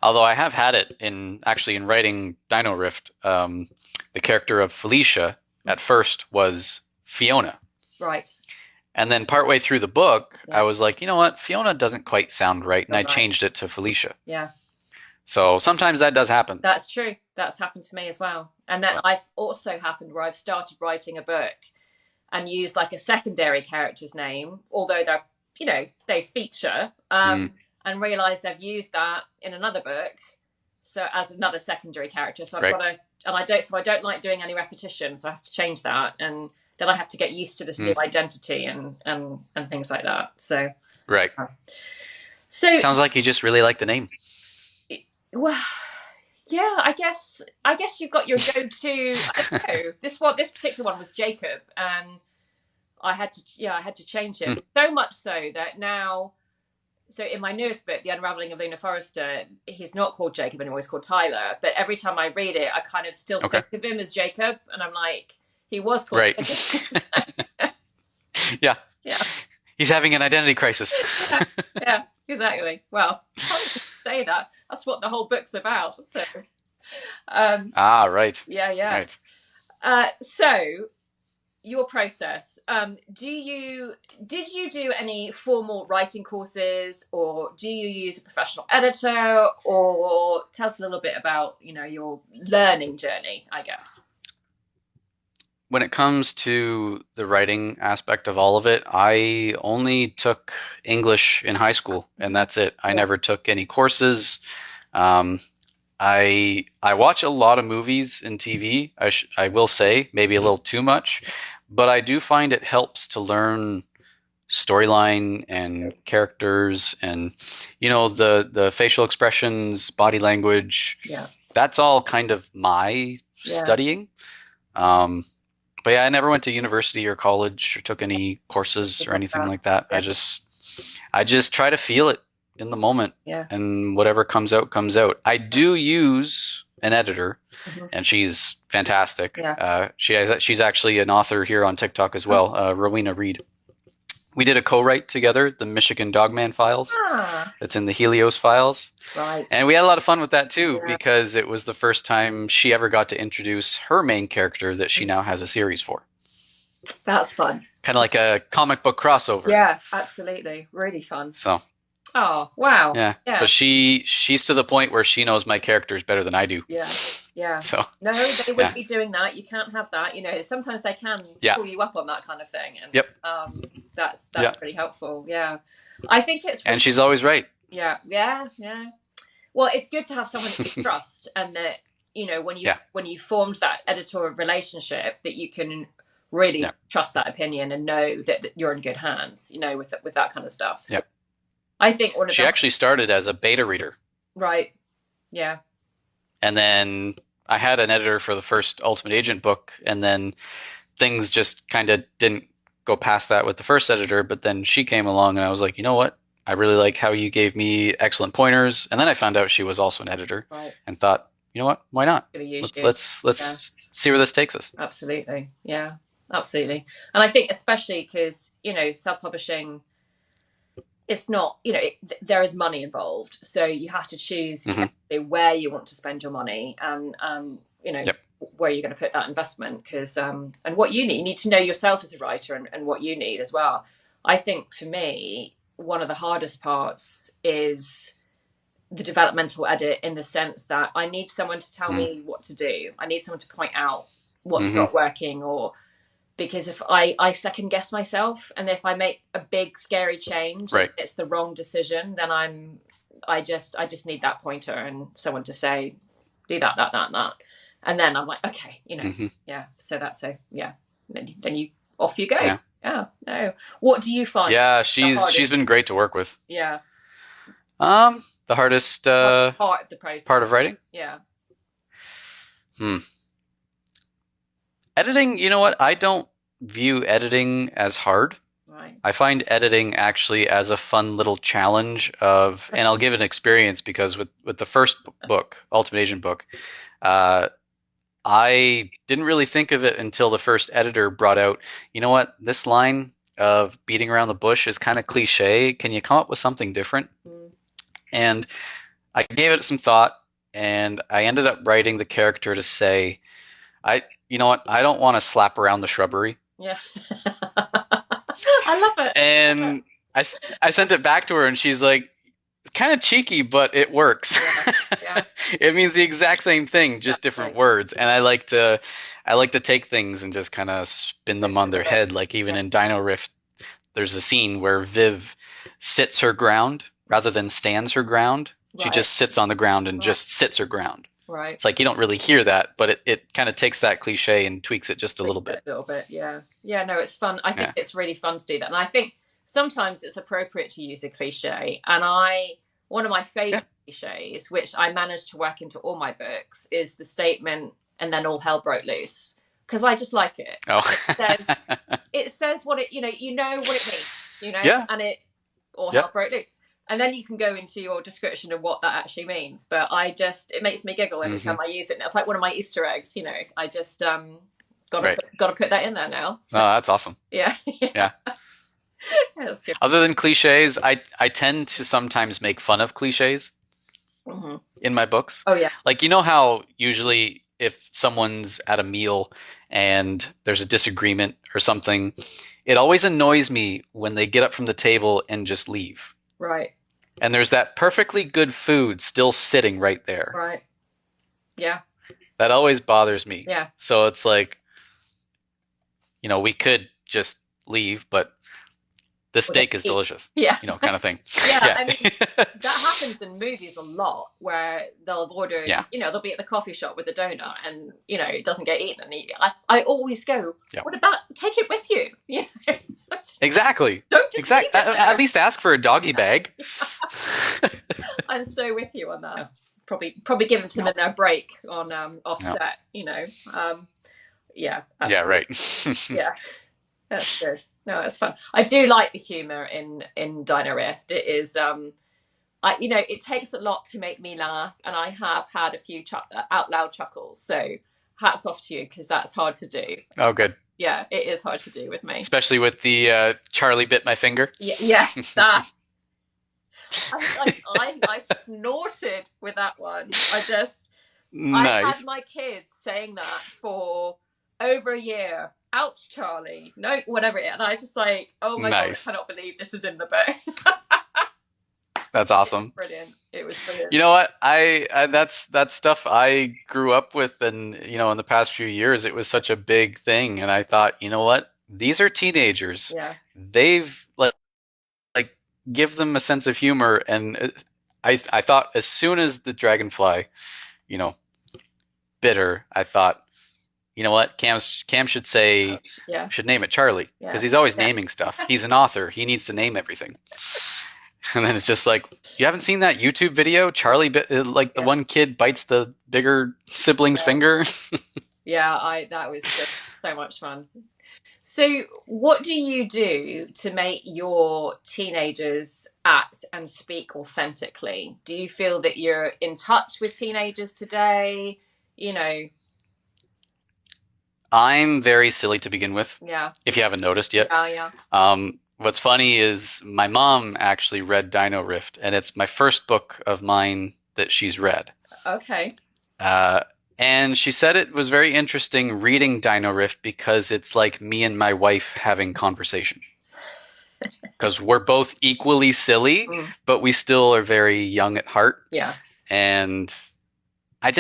Although I have had it in actually in writing Dino-Rift, the character of Felicia at first was Fiona. Right. And then partway through the book, I Yeah. was like, you know what? Fiona doesn't quite sound right. And I Right. changed it to Felicia. Yeah. So sometimes that does happen. That's true. That's happened to me as well. And then But, I've also happened where I've started writing a book and used like a secondary character's name, although they're, you know, they feature, mm, and realized I've used that in another book. So as another secondary character. So I've right. got to, and I don't like doing any repetition. So I have to change that. And then I have to get used to this new Mm, identity and things like that. So, right. so, Sounds like you just really like the name. well, yeah, I guess you've got your go-to. I don't know. This particular one was Jacob, and I had to change Mm, it so much so that now. So in my newest book, The Unraveling of Luna Forrester, he's not called Jacob anymore; he's called Tyler. But every time I read it, I kind of still okay. think of him as Jacob, and I'm like, he was called Right. Jacob. Yeah. Yeah, He's having an identity crisis. yeah, yeah, exactly. Well, funny to say that. That's what the whole book's about. So, Ah, right. yeah, yeah. Right. So your process. Did you do any formal writing courses, or do you use a professional editor, or tell us a little bit about your learning journey, I guess. When it comes to the writing aspect of all of it, I only took English in high school, and that's it. I Yeah. never took any courses. Um, I watch a lot of movies and TV. I will say maybe a little too much, but I do find it helps to learn storyline and characters and the facial expressions, body language. Yeah. That's all kind of my Yeah. studying. But yeah, I never went to university or college or took any courses or anything like that. Yeah. I just try to feel it in the moment, Yeah. and whatever comes out comes out. I do use an editor, Mm-hmm. and she's fantastic. Yeah. She's actually an author here on TikTok as well, Rowena Reed. We did a co-write together, the Michigan Dogman Files. Ah, It's in the Helios files. right. And we had a lot of fun with that too, Yeah. because it was the first time she ever got to introduce her main character that she now has a series for. That's fun. Kind of like a comic book crossover. Yeah, absolutely. Really fun. So, Oh, wow. yeah. Yeah. But she's to the point where she knows my characters better than I do. Yeah. Yeah. So, No, they wouldn't yeah. be doing that. You can't have that. Sometimes they can Yeah. pull you up on that kind of thing. And, Yep. That's Yeah. pretty helpful. Yeah. I think it's And she's always right. yeah, yeah, yeah. Well, it's good to have someone that you trust, and that when you formed that editorial relationship, that you can really Yeah. trust that opinion and know that you're in good hands. With that kind of stuff. So Yep. I think one of She actually started as a beta reader. right. Yeah. And then I had an editor for the first Ultimate Agent book, and then things just kind of didn't go past that with the first editor. But then she came along, and I was like, you know what? I really like how you gave me excellent pointers. And then I found out she was also an editor, Right. and thought, you know what? Why not? Gonna use you. Let's see where this takes us. Absolutely. Yeah. Absolutely. And I think especially because self-publishing, it's not, there is money involved. So you have to choose where you want to spend your money and Yep. where you're going to put that investment. Because, and what you need to know yourself as a writer and what you need as well. I think for me, one of the hardest parts is the developmental edit, in the sense that I need someone to tell me what to do. I need someone to point out what's not working, because if I second guess myself, and if I make a big scary change, Right. it's the wrong decision, then I just need that pointer and someone to say, do that, and then I'm like, okay, yeah. So that's yeah. Then you off you go. Yeah. Yeah, no. What do you find Yeah, the she's hardest? been great to work with. Yeah, The hardest part of the part process. of writing? Yeah, Hmm. Editing, you know what? I don't view editing as hard. right. I find editing actually as a fun little challenge of, and I'll give an experience because with the first book, Ultimate Agent book, uh, I didn't really think of it until the first editor brought out, you know what, this line of beating around the bush is kind of cliche. Can you come up with something different? Mm. And I gave it some thought, and I ended up writing the character to say, you know what, I don't want to slap around the shrubbery. Yeah. I love it. I love it. And I sent it back to her, and she's like, it's kind of cheeky, but it works. Yeah, yeah, It means the exact same thing, just different exactly. words. And I like to take things and just kind of spin them Twist on it a their bit. head. Like even Yeah, in Dino-Rift, there's a scene where Viv sits her ground rather than stands her ground. She right, just sits on the ground and right, just sits her ground. right. It's like you don't really hear that, but it kind of takes that cliche and tweaks it just a Tweak little it bit. a little bit. Yeah, yeah. No, it's fun. I think Yeah. it's really fun to do that, and I think sometimes it's appropriate to use a cliche. And one of my Yeah. favorite cliches, which I managed to work into all my books, is the statement, "And then all hell broke loose," because I just like it. Oh. It says what you know what it means, Yeah. and it all hell Yep. broke loose. And then you can go into your description of what that actually means. But it makes me giggle every Hmm. time I use it. And it's like one of my Easter eggs, I just Right. gotta put that in there now. Oh, So that's awesome. yeah, yeah, Yeah. that's good. Other than cliches, I tend to sometimes make fun of cliches Hmm. in my books. Oh yeah, Like, you know how usually if someone's at a meal and there's a disagreement or something, it always annoys me when they get up from the table and just leave. right, And there's that perfectly good food still sitting right there. right, yeah, That always bothers me. yeah. So it's like, we could just leave, but the Whatever. steak is delicious, Yeah, kind of thing. yeah. Yeah. I mean, that happens in movies a lot, where they'll have ordered, Yeah. they'll be at the coffee shop with a donut, and it doesn't get eaten. And I always go, Yeah. what about take it with you? Exactly. Don't just leave it there. At least ask for a doggy bag. I'm so with you on that. Probably give it to them in their break on offset. Yeah, Yeah, right. yeah. That's good. No, it's fun. I do like the humor in Dino-Rift. It is it takes a lot to make me laugh, and I have had a few out loud chuckles. So hats off to you, because that's hard to do. Oh, good. Yeah, it is hard to do with me. Especially with the Charlie bit my finger. Yeah, that. I snorted with that one. I had Nice. my kids saying that for over a year. Ouch, Charlie. No, whatever it is. And I was just like, oh my God, I Nice. cannot believe this is in the book. That's awesome. Brilliant. It was brilliant. You know what? That's stuff I grew up with, and in the past few years, it was such a big thing. And I thought, you know what? These are teenagers. Yeah. They've like give them a sense of humor, and I thought as soon as the dragonfly, bit her, I thought, you know what? Cam should say, Ouch. Yeah. should name it Charlie, Yeah. because he's always Yeah. naming stuff. He's an author. He needs to name everything. And then it's just like, you haven't seen that YouTube video? Charlie bit, like the Yeah. one kid bites the bigger sibling's Yeah. finger. Yeah, that was just so much fun. So what do you do to make your teenagers act and speak authentically? Do you feel that you're in touch with teenagers today? I'm very silly to begin with, Yeah. if you haven't noticed yet. Yeah. What's funny is my mom actually read Dino-Rift, and it's my first book of mine that she's read. Okay. And she said it was very interesting reading Dino-Rift because it's like me and my wife having conversation. Because we're both equally silly, but we still are very young at heart. Yeah. And I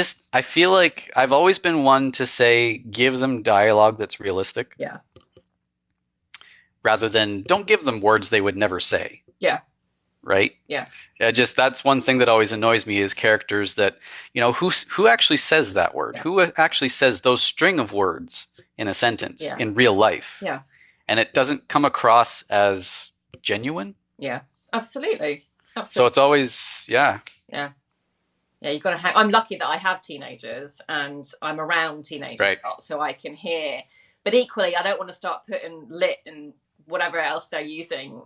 feel like I've always been one to say, give them dialogue that's realistic. Yeah. Rather than, don't give them words they would never say. Yeah. Right? Yeah. That's one thing that always annoys me is characters that, who actually says that word? Yeah. Who actually says those string of words in a sentence Yeah. in real life? Yeah. and it doesn't come across as genuine. Yeah, absolutely. So it's always, yeah. Yeah. Yeah, you've got to I'm lucky that I have teenagers and I'm around teenagers Right. a lot, so I can hear. But equally, I don't want to start putting lit and whatever else they're using,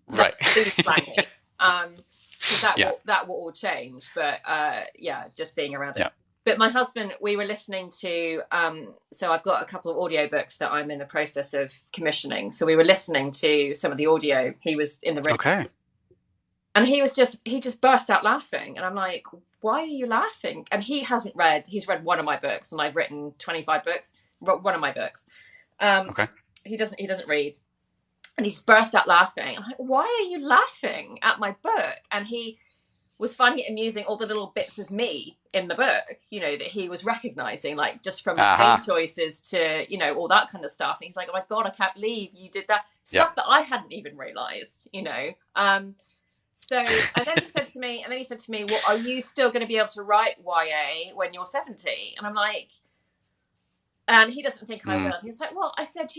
Right. slangy. Because Yeah. that will all change. But yeah, just being around it. Yeah. But my husband, we were listening to, so I've got a couple of audiobooks that I'm in the process of commissioning. So we were listening to some of the audio. He was in the room. Okay. And he just burst out laughing. And I'm like, why are you laughing? And he's read one of my books, and I've written 25 books, wrote one of my books. Okay. He doesn't read. And he's burst out laughing. I'm like, why are you laughing at my book? And he was finding it amusing, all the little bits of me in the book, that he was recognizing, like just from pain choices to, all that kind of stuff. And he's like, oh my God, I can't believe you did that. Stuff that I hadn't even realized, So, and then he said to me, well, are you still going to be able to write YA when you're 70? And I'm like, and he doesn't think I will. He's like, well, I said,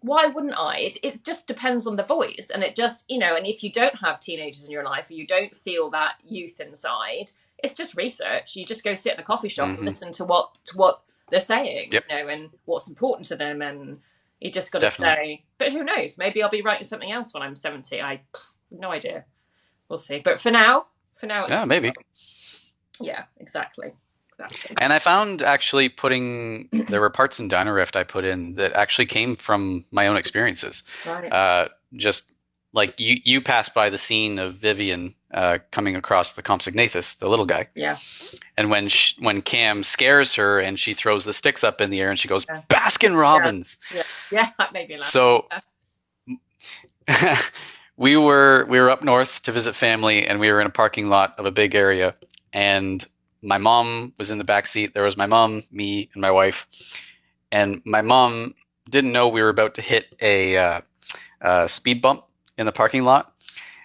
why wouldn't I? It just depends on the voice. And it just, and if you don't have teenagers in your life, or you don't feel that youth inside, it's just research. You just go sit in a coffee shop and listen to what they're saying, and what's important to them. And you just got to say, but who knows? Maybe I'll be writing something else when I'm 70. I have no idea. We'll see. But for now, it's maybe. Yeah, exactly. And I found actually there were parts in Dino-Rift I put in that actually came from my own experiences. Right. Just like you passed by the scene of Vivian coming across the Compsognathus, the little guy. Yeah. And when Cam scares her and she throws the sticks up in the air and she goes, Baskin Robbins. Yeah, that made me laugh. So we were up north to visit family, and we were in a parking lot of a big area, and my mom was in the back seat. There was my mom, me, and my wife. And my mom didn't know we were about to hit a speed bump in the parking lot.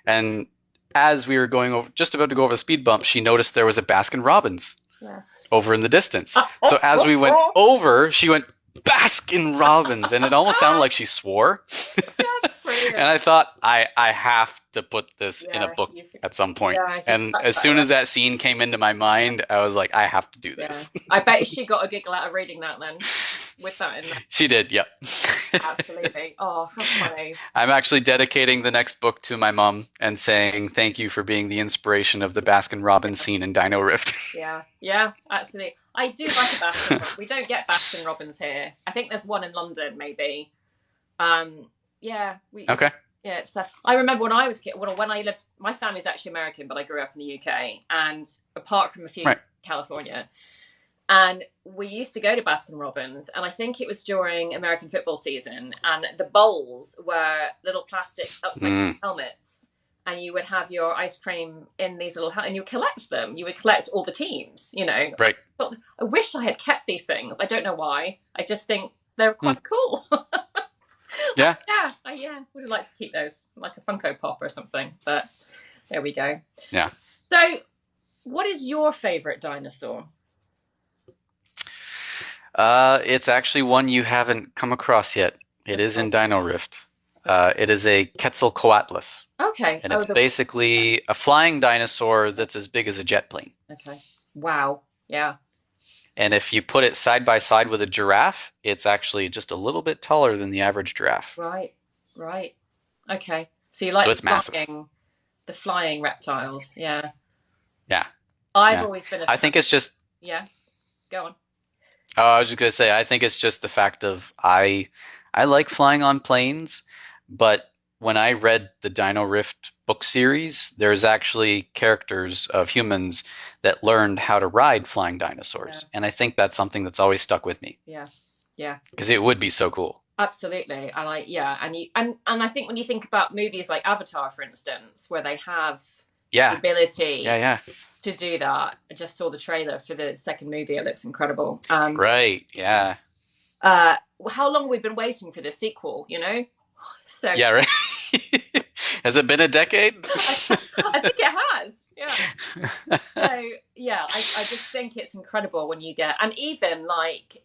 And as we were just about to go over the speed bump, she noticed there was a Baskin Robbins over in the distance. So as we went over, she went, Baskin Robbins. And it almost sounded like she swore. And I thought, I have to put this in a book at some point. And as soon as that scene came into my mind, I was like, I have to do this. I bet she got a giggle out of reading that then, with that in there. She did, yep. Absolutely. Oh, how funny. I'm actually dedicating the next book to my mom and saying thank you for being the inspiration of the Baskin Robbins scene in Dino-Rift. Yeah, absolutely. I do like a Baskin Robbins. We don't get Baskin Robbins here. I think there's one in London, maybe. Okay. Yeah, I remember when I was a kid, when I lived, my family's actually American, but I grew up in the UK, and apart from a few in California, and we used to go to Baskin Robbins, and I think it was during American football season, and the bowls were little plastic upside helmets, and you would have your ice cream in these little and you collect them. You would collect all the teams, Right. But I wish I had kept these things. I don't know why. I just think they're quite cool. Yeah. Yeah. Would have liked to keep those, like a Funko Pop or something. But there we go. Yeah. So, what is your favorite dinosaur? It's actually one you haven't come across yet. It is in Dino-Rift. It is a Quetzalcoatlus. Okay. And it's basically a flying dinosaur that's as big as a jet plane. Okay. Wow. Yeah. And if you put it side by side with a giraffe, it's actually just a little bit taller than the average giraffe. Right. Okay. So you like it's massive. The flying reptiles. Yeah. Yeah. I've always been I think it's just... Yeah. Go on. Oh, I was just going to say, I think it's just the fact of I like flying on planes, but when I read the Dino-Rift book series, there's actually characters of humans that learned how to ride flying dinosaurs. Yeah. And I think that's something that's always stuck with me. Yeah. Because it would be so cool. Absolutely. And and I think when you think about movies like Avatar, for instance, where they have the ability to do that. I just saw the trailer for the second movie. It looks incredible. Right. Yeah. How long have we been waiting for the sequel, So yeah, right. Has it been a decade? I think it has. Yeah. So yeah, I just think it's incredible when you get, and even like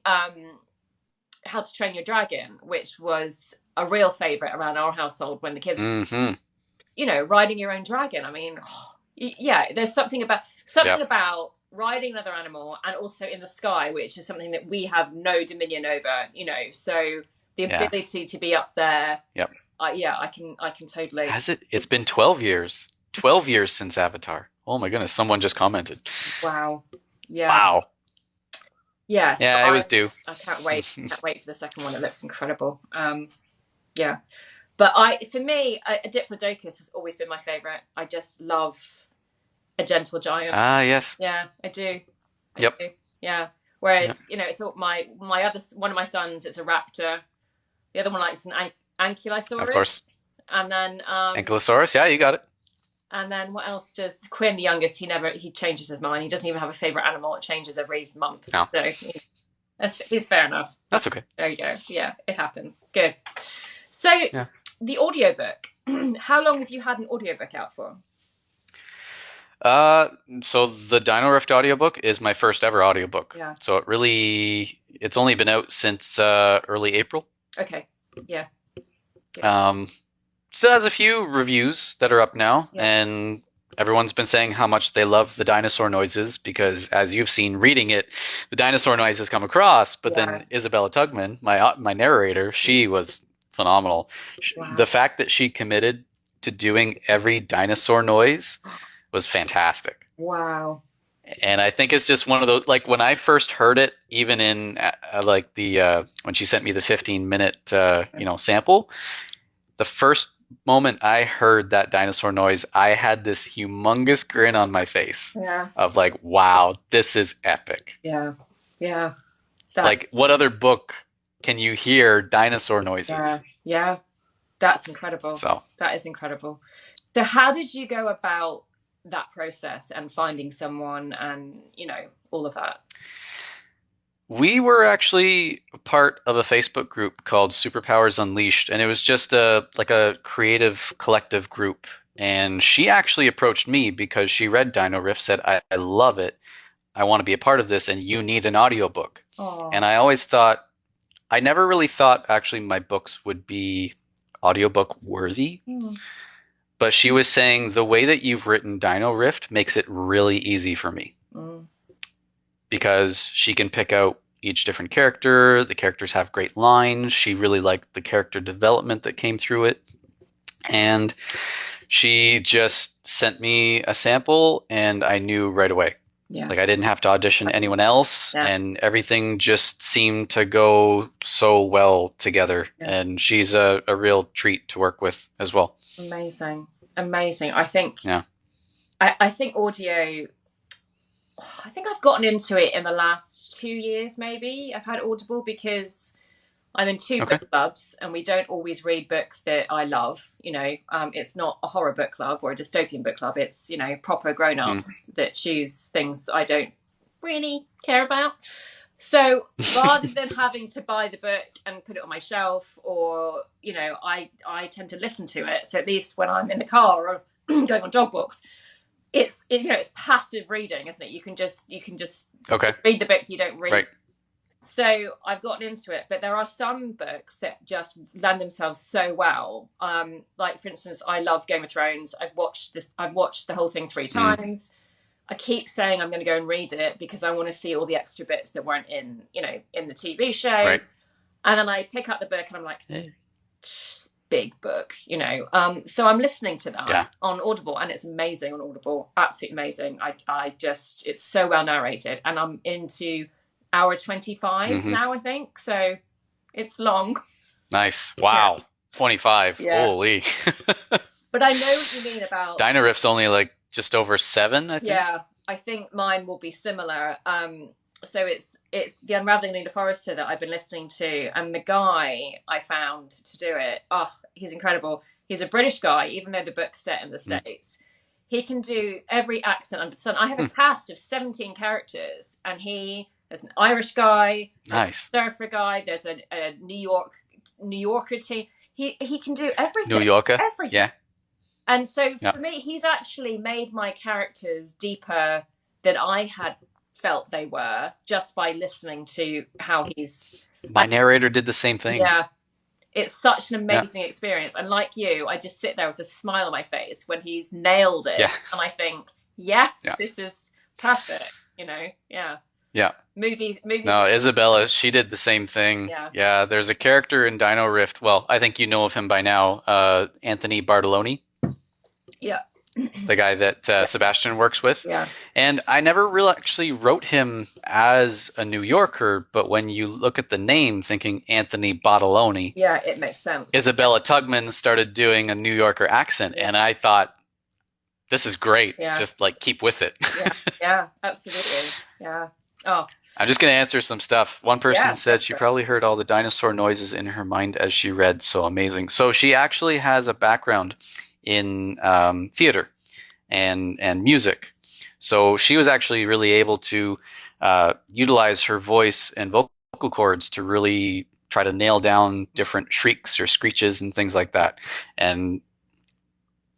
How to Train Your Dragon, which was a real favorite around our household when the kids, Mm-hmm. riding your own dragon. I mean, yeah, there's something Yep. about riding another animal and also in the sky, which is something that we have no dominion over, so the Yeah. ability to be up there. Yep. Yeah, I can totally. Has it? It's been 12 years. 12 years since Avatar. Oh my goodness, someone just commented. Wow. Yeah. Wow. Yes. Yeah, it was due. I can't wait. Can't wait for the second one. It looks incredible. Yeah. But for me, a Diplodocus has always been my favorite. I just love a gentle giant. Ah, yes. Yeah, I do. Yep. Do. Yeah. Whereas, it's all my other one of my sons, it's a raptor. The other one likes an ankylosaurus. Of course. And then Ankylosaurus, yeah, you got it. And then what else does Quinn, the youngest, he changes his mind. He doesn't even have a favorite animal. It changes every month. No. So he's fair enough. That's okay. There you go. Yeah, it happens. Good. So the audiobook, how long have you had an audiobook out for? So the Dino-Rift audiobook is my first ever audiobook. Yeah. So it's only been out since early April. Okay. Yeah. Still has a few reviews that are up now, and everyone's been saying how much they love the dinosaur noises because, as you've seen reading it, the dinosaur noises come across. But then Isabella Tugman, my narrator, she was phenomenal. Wow. The fact that she committed to doing every dinosaur noise was fantastic. Wow. And I think it's just one of those, like when I first heard it, even in when she sent me the 15-minute sample, the first moment I heard that dinosaur noise, I had this humongous grin on my face of like, wow, this is epic. Yeah. Yeah. Like, what other book can you hear dinosaur noises? Yeah. That's incredible. So that is incredible. So how did you go about that process and finding someone and, all of that? We were actually part of a Facebook group called Superpowers Unleashed, and it was just a creative collective group. And she actually approached me because she read Dino-Rift, said, I love it. I want to be a part of this, and you need an audiobook. Aww. And I never really thought actually my books would be audiobook worthy. But she was saying the way that you've written Dino-Rift makes it really easy for me. Because she can pick out each different character. The characters have great lines. She really liked the character development that came through it. And she just sent me a sample and I knew right away. Yeah. Like I didn't have to audition anyone else and everything just seemed to go so well together. Yeah. And she's a real treat to work with as well. Amazing. I think I think audio, I think I've gotten into it in the last 2 years, maybe. I've had Audible because I'm in two book clubs and we don't always read books that I love. It's not a horror book club or a dystopian book club. It's, proper grown-ups that choose things I don't really care about. So rather than having to buy the book and put it on my shelf or, I tend to listen to it. So at least when I'm in the car or going on dog walks, it's passive reading, isn't it? You can just read the book, you don't read. Right. So I've gotten into it, but there are some books that just lend themselves so well. Like for instance, I love Game of Thrones. I've watched the whole thing 3 times. I keep saying I'm going to go and read it because I want to see all the extra bits that weren't in the TV show. Right. And then I pick up the book and I'm like, big book, so I'm listening to that on Audible and it's amazing on Audible. Absolutely amazing. It's so well narrated and I'm into hour 25 now, I think. So it's long. Nice. Wow. Yeah. 25. Yeah. Holy. But I know what you mean about Dino-Rift's only like just over 7, I think. Yeah. I think mine will be similar. So it's The Unraveling Luna Forrester that I've been listening to, and the guy I found to do it, he's incredible. He's a British guy, even though the book's set in the States. He can do every accent under the sun. I have a cast of 17 characters, and there's an Irish guy, nice, a surfer guy, there's a New Yorker team. He can do everything. New Yorker, everything. Yeah. And so for me, he's actually made my characters deeper than I had felt they were just by listening to how he's My narrator did the same thing. Yeah, it's such an Yeah. amazing experience. And like you, I just sit there with a smile on my face when he's nailed it. Yeah. And I think, yes, Yeah. this is perfect. Yeah. Yeah. Movies. No, Isabella, she did the same thing. Yeah. Yeah, there's a character in Dino-Rift. Well, I think you know of him by now. Anthony Bartoloni, Yeah. the guy that Sebastian works with. Yeah. And I never really actually wrote him as a New Yorker, but when you look at the name, thinking Anthony Bartoloni, Yeah, it makes sense. Isabella Tugman started doing a New Yorker accent, Yeah. and I thought, this is great. Yeah. Just like keep with it. Yeah, absolutely. Yeah. Oh, I'm just going to answer some stuff. One person Yeah, said that's she right. probably heard all the dinosaur noises in her mind as she read. So amazing. So she actually has a background in theater and music. So she was actually really able to utilize her voice and vocal cords to really try to nail down different shrieks or screeches and things like that. And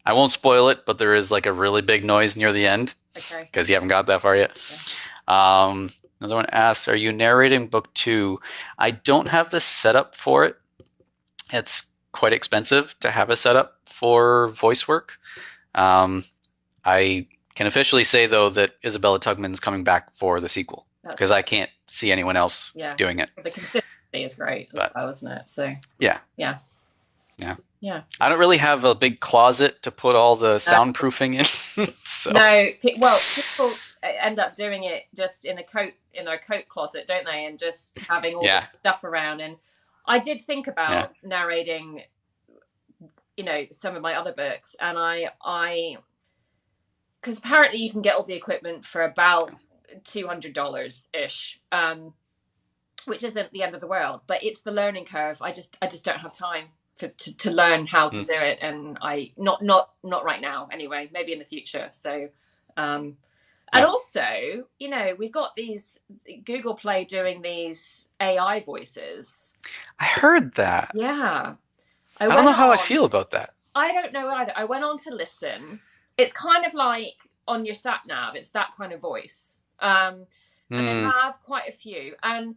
I won't spoil it, but there is like a really big noise near the end Okay. because you haven't got that far yet. Another one asks, are you narrating book 2? I don't have the setup for it. It's quite expensive to have a setup for voice work. I can officially say, though, that Isabella Tugman's coming back for the sequel because I can't see anyone else doing it. The consistency is great as well, isn't it? So yeah. Yeah. Yeah. Yeah. I don't really have a big closet to put all the soundproofing in. So. No, well, people end up doing it just in their coat closet, don't they? And just having all this stuff around. And I did think about narrating, some of my other books, and I because apparently you can get all the equipment for about $200 ish, which isn't the end of the world, but it's the learning curve. I just don't have time to learn how to do it, and I not right now anyway, maybe in the future. So and also, we've got these Google Play doing these AI voices. I heard that. Yeah. I don't know how I feel about that. I don't know either. I went on to listen. It's kind of like on your sat nav. It's that kind of voice. And they have quite a few, and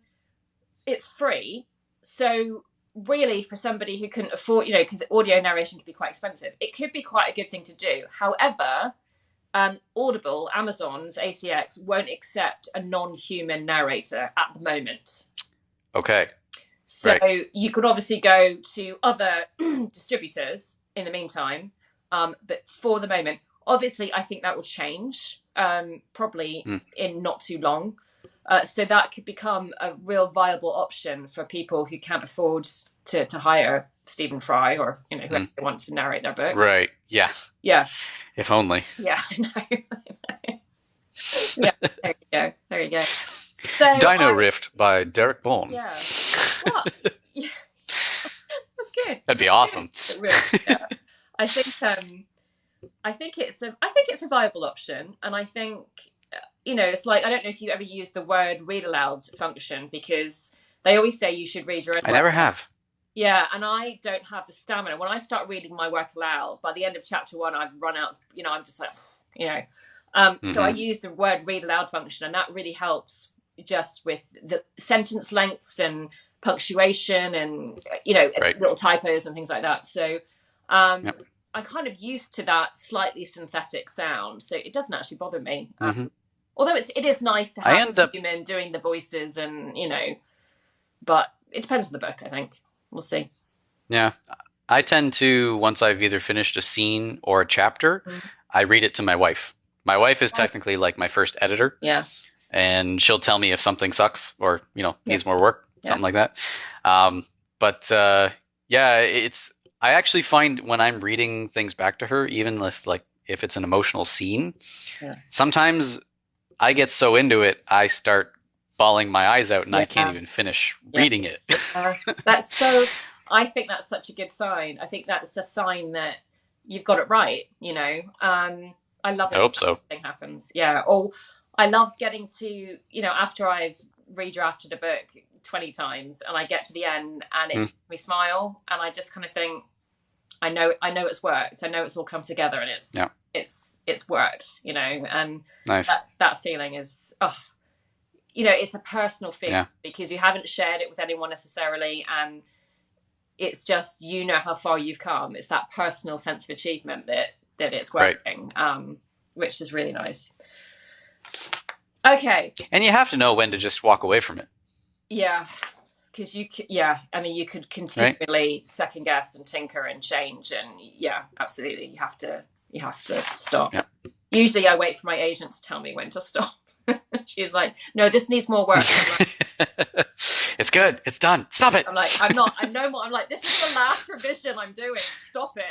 it's free. So really, for somebody who couldn't afford, because audio narration can be quite expensive, it could be quite a good thing to do. However, Audible, Amazon's ACX won't accept a non-human narrator at the moment. Okay. So you could obviously go to other distributors in the meantime, but for the moment, obviously, I think that will change probably in not too long. So that could become a real viable option for people who can't afford to hire Stephen Fry or whoever they want to narrate their book. Right. Yeah. Yeah. If only. Yeah, I know. Yeah. There you go. So Dino-Rift by Derek Borne. Yeah. What? Yeah. That's good. That'd be awesome. Really, yeah. I think it's a viable option, and I think it's like, I don't know if you ever use the word read aloud function, because they always say you should read your own work. I never have. Yeah, and I don't have the stamina. When I start reading my work aloud, by the end of chapter 1, I've run out. I'm just like, So I use the word read aloud function, and that really helps just with the sentence lengths and punctuation and little typos and things like that. So I'm kind of used to that slightly synthetic sound, so it doesn't actually bother me. Although it is nice to have a human doing the voices, and but it depends on the book. I think we'll see. Yeah, I tend to, once I've either finished a scene or a chapter, I read it to my wife. My wife is technically like my first editor. Yeah. And she'll tell me if something sucks or, needs more work, something like that. But I actually find when I'm reading things back to her, even if it's an emotional scene, sometimes I get so into it, I start bawling my eyes out and I can't even finish reading it. I think that's such a good sign. I think that's a sign that you've got it right. I love it. I hope so. Something happens. Yeah. Or I love getting to, after I've redrafted a book 20 times and I get to the end and it makes me smile, and I just kind of think, I know it's worked. I know it's all come together, and it's worked, and nice. That feeling is, it's a personal feeling Yeah. because you haven't shared it with anyone necessarily, and it's just how far you've come. It's that personal sense of achievement that it's working, which is really nice. Okay. And you have to know when to just walk away from it. Yeah, because you could continually second guess and tinker and change, and absolutely, you have to stop. Yeah. Usually, I wait for my agent to tell me when to stop. She's like, "No, this needs more work." Like, it's good. It's done. Stop it. I'm like, I'm no more. I'm like, this is the last revision I'm doing. Stop it.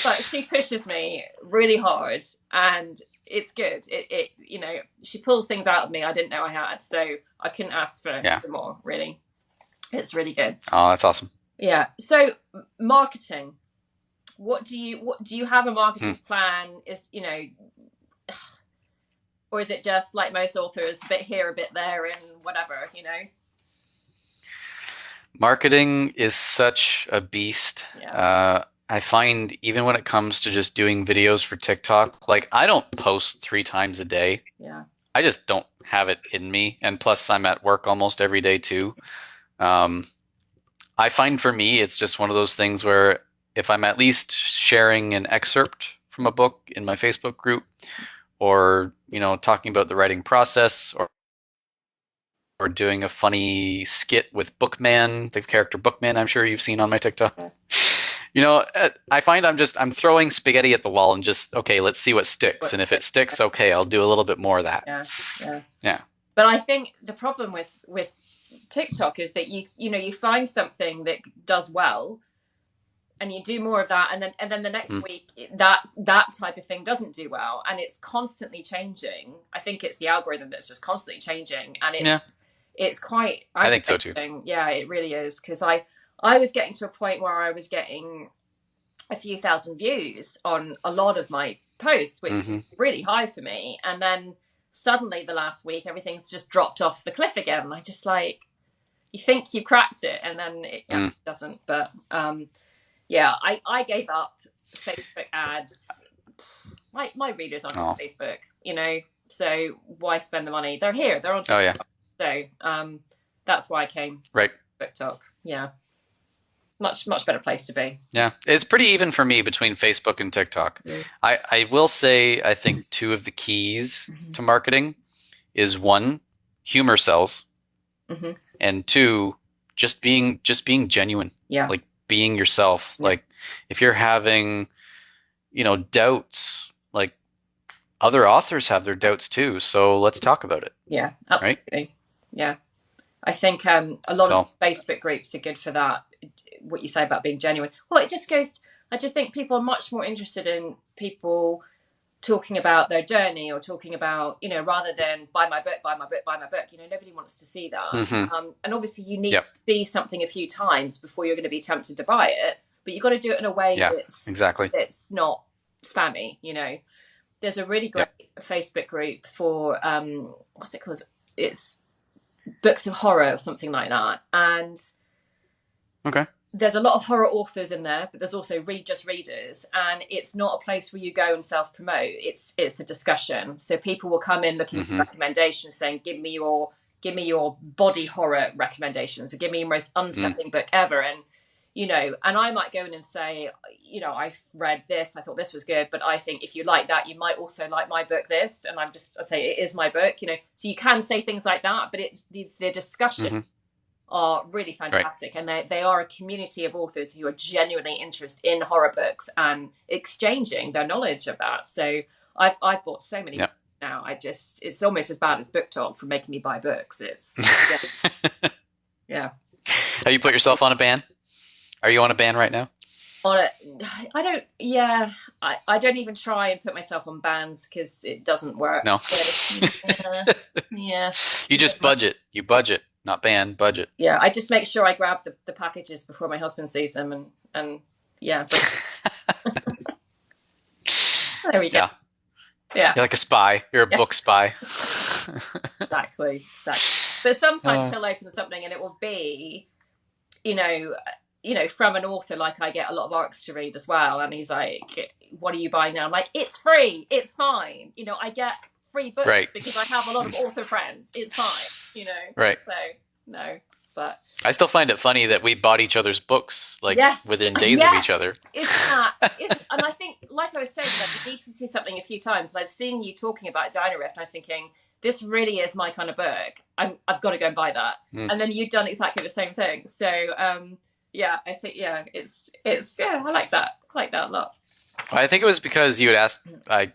But she pushes me really hard, and it's good. It she pulls things out of me I didn't know I had, so I couldn't ask for more. Really, it's really good. Oh, that's awesome. Yeah. So marketing. What do you have a marketing plan? Or is it just like most authors, a bit here, a bit there, and whatever, Marketing is such a beast. Yeah. I find even when it comes to just doing videos for TikTok, like I don't post 3 times a day. Yeah. I just don't have it in me. And plus I'm at work almost every day too. I find for me, it's just one of those things where if I'm at least sharing an excerpt from a book in my Facebook group, or, talking about the writing process, or doing a funny skit with Bookman, the character Bookman, I'm sure you've seen on my TikTok. Yeah. I find I'm throwing spaghetti at the wall and just, okay, let's see what sticks. And if it sticks, okay, I'll do a little bit more of that. Yeah. But I think the problem with TikTok is that you find something that does well, and you do more of that, and then the next week that type of thing doesn't do well, and it's constantly changing. I think it's the algorithm that's just constantly changing, and it's quite. I think so too. Yeah, it really is, because I was getting to a point where I was getting a few thousand views on a lot of my posts, which is really high for me, and then suddenly the last week everything's just dropped off the cliff again, and I just like, you think you cracked it, and then it doesn't. But I gave up Facebook ads. My readers aren't on Facebook, so why spend the money? They're here, they're on TikTok. So that's why I came TikTok. Yeah, much better place to be. Yeah, it's pretty even for me between Facebook and TikTok. I will say, I think 2 of the keys to marketing is 1, humor sells, and 2, just being genuine. Yeah, like being yourself. Yeah. Like if you're having, doubts, like other authors have their doubts too. So let's talk about it. Yeah, absolutely. Right? Yeah. I think a lot of Facebook groups are good for that. What you say about being genuine. Well, I just think people are much more interested in people talking about their journey, or talking about, rather than buy my book. Nobody wants to see that. And obviously you need to see something a few times before you're going to be tempted to buy it, but you've got to do it in a way that's not spammy. There's a really great Facebook group for, what's it called? It's books of horror or something like that. And there's a lot of horror authors in there, but there's also just readers, and it's not a place where you go and self-promote. It's a discussion. So people will come in looking for recommendations, saying, give me your body horror recommendations, or give me your most unsettling book ever. And and I might go in and say, I've read this, I thought this was good, but I think if you like that, you might also like my book this. And I say it is my book, so you can say things like that, but it's the discussion are really fantastic, and they are a community of authors who are genuinely interested in horror books and exchanging their knowledge of that. So I've bought so many now. It's almost as bad as BookTok for making me buy books. It's yeah. Have you put yourself on a ban? Are you on a ban right now? I don't. Yeah, I don't even try and put myself on bans because it doesn't work. No. Yeah. You just budget. You budget. Not ban, budget. Yeah, I just make sure I grab the packages before my husband sees them, and yeah. There we go. Yeah. You're like a spy. You're a book spy. Exactly. But sometimes he'll open something and it will be, from an author. Like I get a lot of ARCs to read as well, and he's like, "What are you buying now?" I'm like, "It's free. It's fine." I get free books Right. because I have a lot of author friends. It's fine, you know. Right. So no, but I still find it funny that we bought each other's books like yes, within days of each other. And I think, like I was saying, that you need to see something a few times. And I've seen you talking about Dino-Rift, and I was thinking, this really is my kind of book. I've got to go and buy that. And then you've done exactly the same thing. So yeah, I think it's I like that. I like that a lot. I think it was because you had asked. I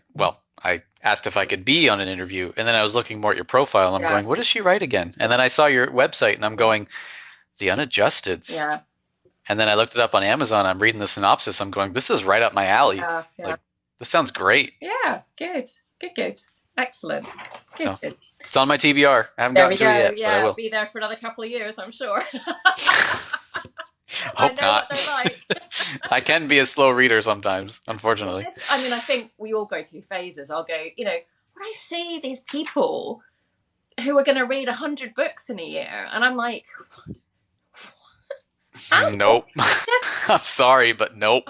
asked if I could be on an interview, and then I was looking more at your profile, and I'm going, "What does she write again?" And then I saw your website, and I'm going, "The Unadjusteds." Yeah. And then I looked it up on Amazon. I'm reading the synopsis. I'm going, "This is right up my alley. Yeah. Like, this sounds great." Yeah. Good. Excellent. Good. It's on my TBR. I haven't gotten to it yet, yeah, but I will. I'll be there for another couple of years, I'm sure. Hope I know not. what they're like. I can be a slow reader sometimes, unfortunately. I mean, I think we all go through phases. I'll go, when I see these people who are going to read 100 books in a year, and I'm like, nope. I'm sorry, but nope.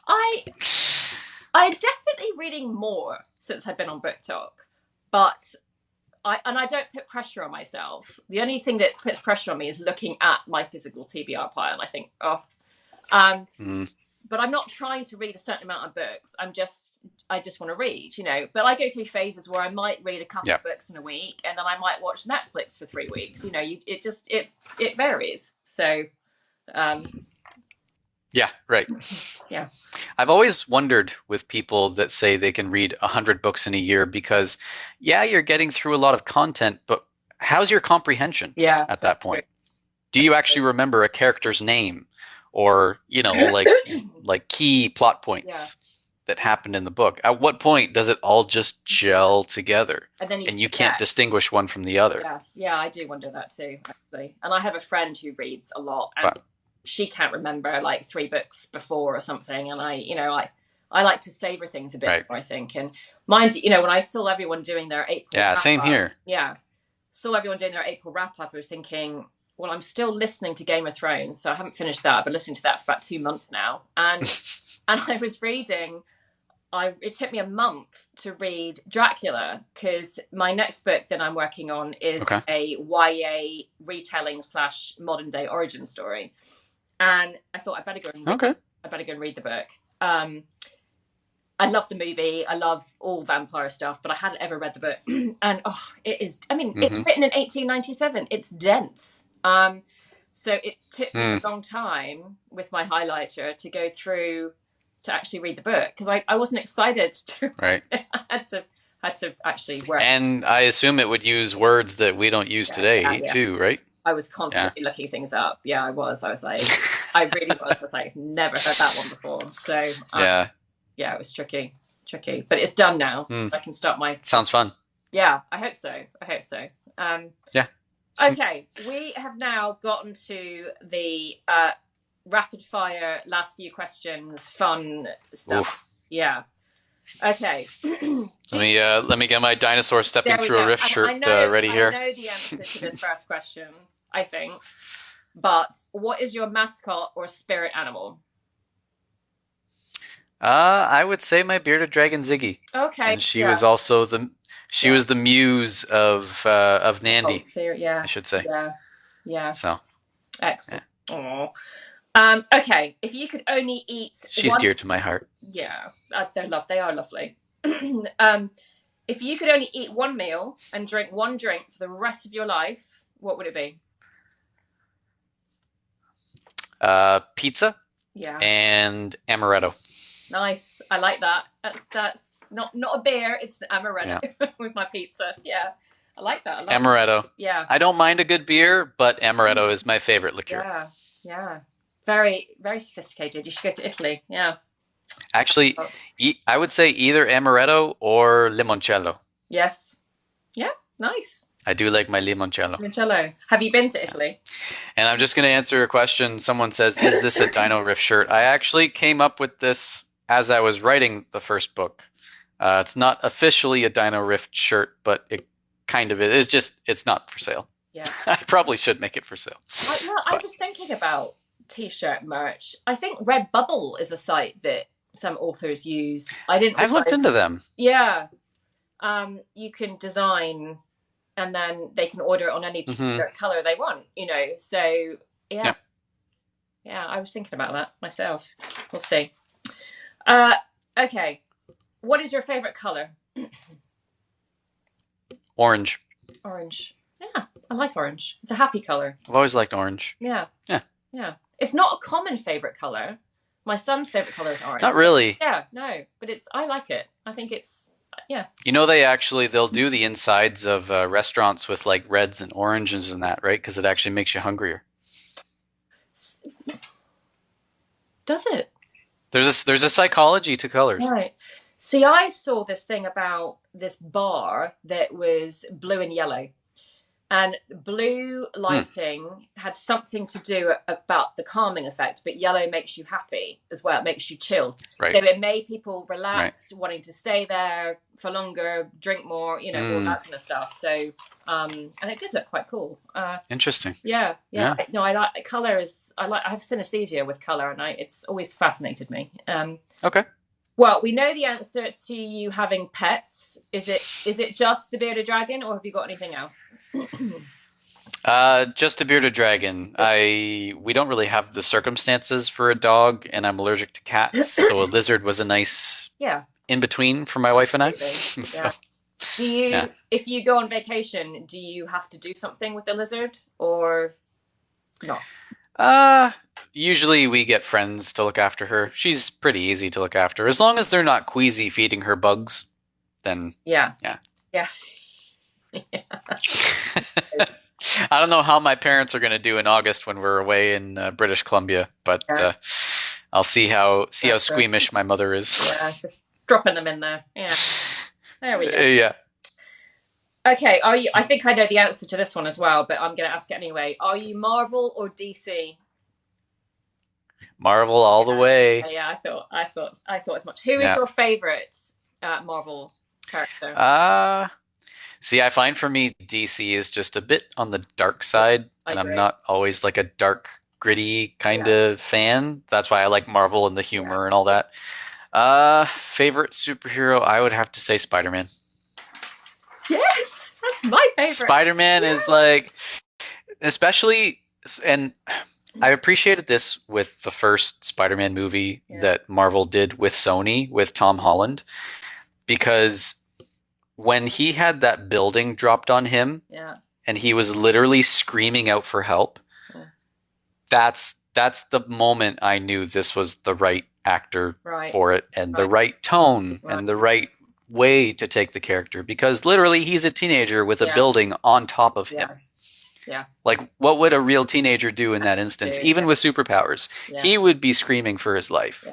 I'm definitely reading more since I've been on Book Talk, but I don't put pressure on myself. The only thing that puts pressure on me is looking at my physical TBR pile. I think, but I'm not trying to read a certain amount of books. I just want to read, But I go through phases where I might read a couple of books in a week, and then I might watch Netflix for 3 weeks. It varies. So, yeah, right. Yeah. I've always wondered with people that say they can read 100 books in a year because, you're getting through a lot of content, but how's your comprehension at that point? Do you actually remember a character's name or, like key plot points that happened in the book? At what point does it all just gel together and you can't distinguish one from the other? Yeah, I do wonder that too, actually. And I have a friend who reads a lot, and she can't remember like 3 books before or something. And I like to savor things a bit more, I think. And mind you, when I saw everyone doing their April wrap-up, same here. Yeah. Saw everyone doing their April wrap-up, I was thinking, well, I'm still listening to Game of Thrones, so I haven't finished that. I've been listening to that for about 2 months now. And I was reading, it took me a month to read Dracula, because my next book that I'm working on is a YA retelling / modern day origin story. And I thought I better go and read the book. I love the movie. I love all vampire stuff, but I hadn't ever read the book. And it is. I mean, it's written in 1897. It's dense. So it took me a long time with my highlighter to go through to actually read the book, because I wasn't excited to. Right. I had to actually work. And I assume it would use words that we don't use today too, right? I was constantly looking things up. Yeah, I was like, I really was. I was like, never heard that one before. So it was tricky, but it's done now. So I can start my. Sounds fun. Yeah, I hope so. Yeah. Okay, we have now gotten to the rapid fire last few questions, fun stuff. Oof. Yeah. Okay. Let me get my dinosaur stepping through a rift shirt ready here. I know the answer to this first question, I think. But what is your mascot or spirit animal? I would say my bearded dragon Ziggy. Okay. And she was also the muse of Nandi. I should say. Yeah. So. Excellent. Yeah. Okay, if you could only eat She's dear to my heart. Yeah, they are lovely. If you could only eat one meal and drink one drink for the rest of your life, what would it be? Pizza. Yeah. And amaretto. Nice. I like that. That's not a beer, it's an amaretto with my pizza. Yeah. I like that. Amaretto. Yeah. I don't mind a good beer, but amaretto is my favorite liqueur. Yeah. Very, very sophisticated. You should go to Italy. Yeah. Actually, I would say either amaretto or limoncello. Yes. Yeah. Nice. I do like my limoncello. Limoncello. Have you been to Italy? And I'm just going to answer a question. Someone says, is this a Dino-Rift shirt? I actually came up with this as I was writing the first book. It's not officially a Dino-Rift shirt, but it kind of is. It's not for sale. Yeah. I probably should make it for sale. I was thinking about t-shirt merch. I think Redbubble is a site that some authors use. I've looked into them. Yeah. you can design, and then they can order it on any color they want, So yeah. Yeah, I was thinking about that myself. We'll see. Okay. What is your favorite color? Orange. Orange. Yeah, I like orange. It's a happy color. I've always liked orange. Yeah. Yeah. Yeah. It's not a common favorite color. My son's favorite color is orange. Not really. Yeah, no, but I like it. I think it's, yeah. They'll do the insides of restaurants with like reds and oranges and that, right? Because it actually makes you hungrier. Does it? There's a psychology to colors. Right. See, I saw this thing about this bar that was blue and yellow. And blue lighting had something to do about the calming effect, but yellow makes you happy as well. It makes you chill. Right. So it made people relax, wanting to stay there for longer, drink more, all that kind of stuff. So, and it did look quite cool. Interesting. Yeah. No, I like color. I have synesthesia with color, and it's always fascinated me. Okay. Well, we know the answer to you having pets. Is it just the bearded dragon, or have you got anything else? Just a bearded dragon. We don't really have the circumstances for a dog, and I'm allergic to cats, so a lizard was a nice in between for my wife and I. So, do you, if you go on vacation, do you have to do something with the lizard or not? Usually we get friends to look after her. She's pretty easy to look after. As long as they're not queasy feeding her bugs, then yeah. I don't know how my parents are going to do in August when we're away in British Columbia, but I'll see how squeamish my mother is. Yeah, just dropping them in there. Yeah. There we go. Yeah. Okay, I think I know the answer to this one as well, but I'm going to ask it anyway. Are you Marvel or DC? Marvel all the way. Yeah, I thought as much. Who is your favorite Marvel character? See, I find for me DC is just a bit on the dark side, and I'm not always like a dark, gritty kind of fan. That's why I like Marvel and the humor and all that. Favorite superhero, I would have to say Spider-Man. Yes, that's my favorite. Spider-Man is like, especially, and I appreciated this with the first Spider-Man movie that Marvel did with Sony, with Tom Holland, because when he had that building dropped on him and he was literally screaming out for help, that's the moment I knew this was the right actor for it, and the right tone and the right way to take the character, because literally he's a teenager with a building on top of him. Yeah. Like, what would a real teenager do in that instance? Even with superpowers, he would be screaming for his life.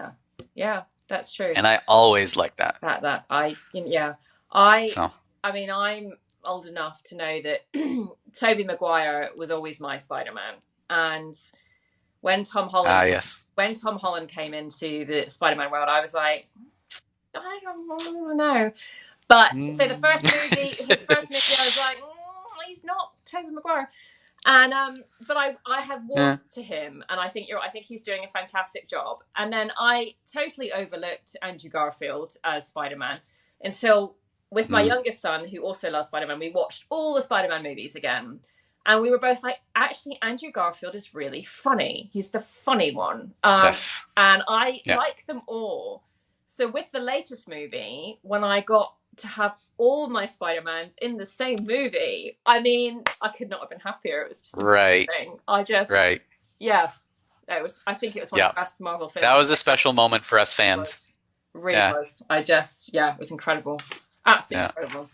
Yeah, that's true. And I always like that. I mean, I'm old enough to know that Tobey Maguire was always my Spider-Man, and when Tom Holland came into the Spider-Man world, I was like, I don't know. But so his first movie, I was like, he's not Tobey Maguire. And but I have warmed to him, and I think he's doing a fantastic job. And then I totally overlooked Andrew Garfield as Spider-Man until with my youngest son, who also loves Spider-Man, we watched all the Spider-Man movies again. And we were both like, actually, Andrew Garfield is really funny. He's the funny one. Yes. And I like them all. So with the latest movie, when I got to have all my Spider-Mans in the same movie, I mean, I could not have been happier. It was just amazing. I think it was one of the best Marvel films. That was a special moment for us fans. It really was. It was incredible. Absolutely incredible.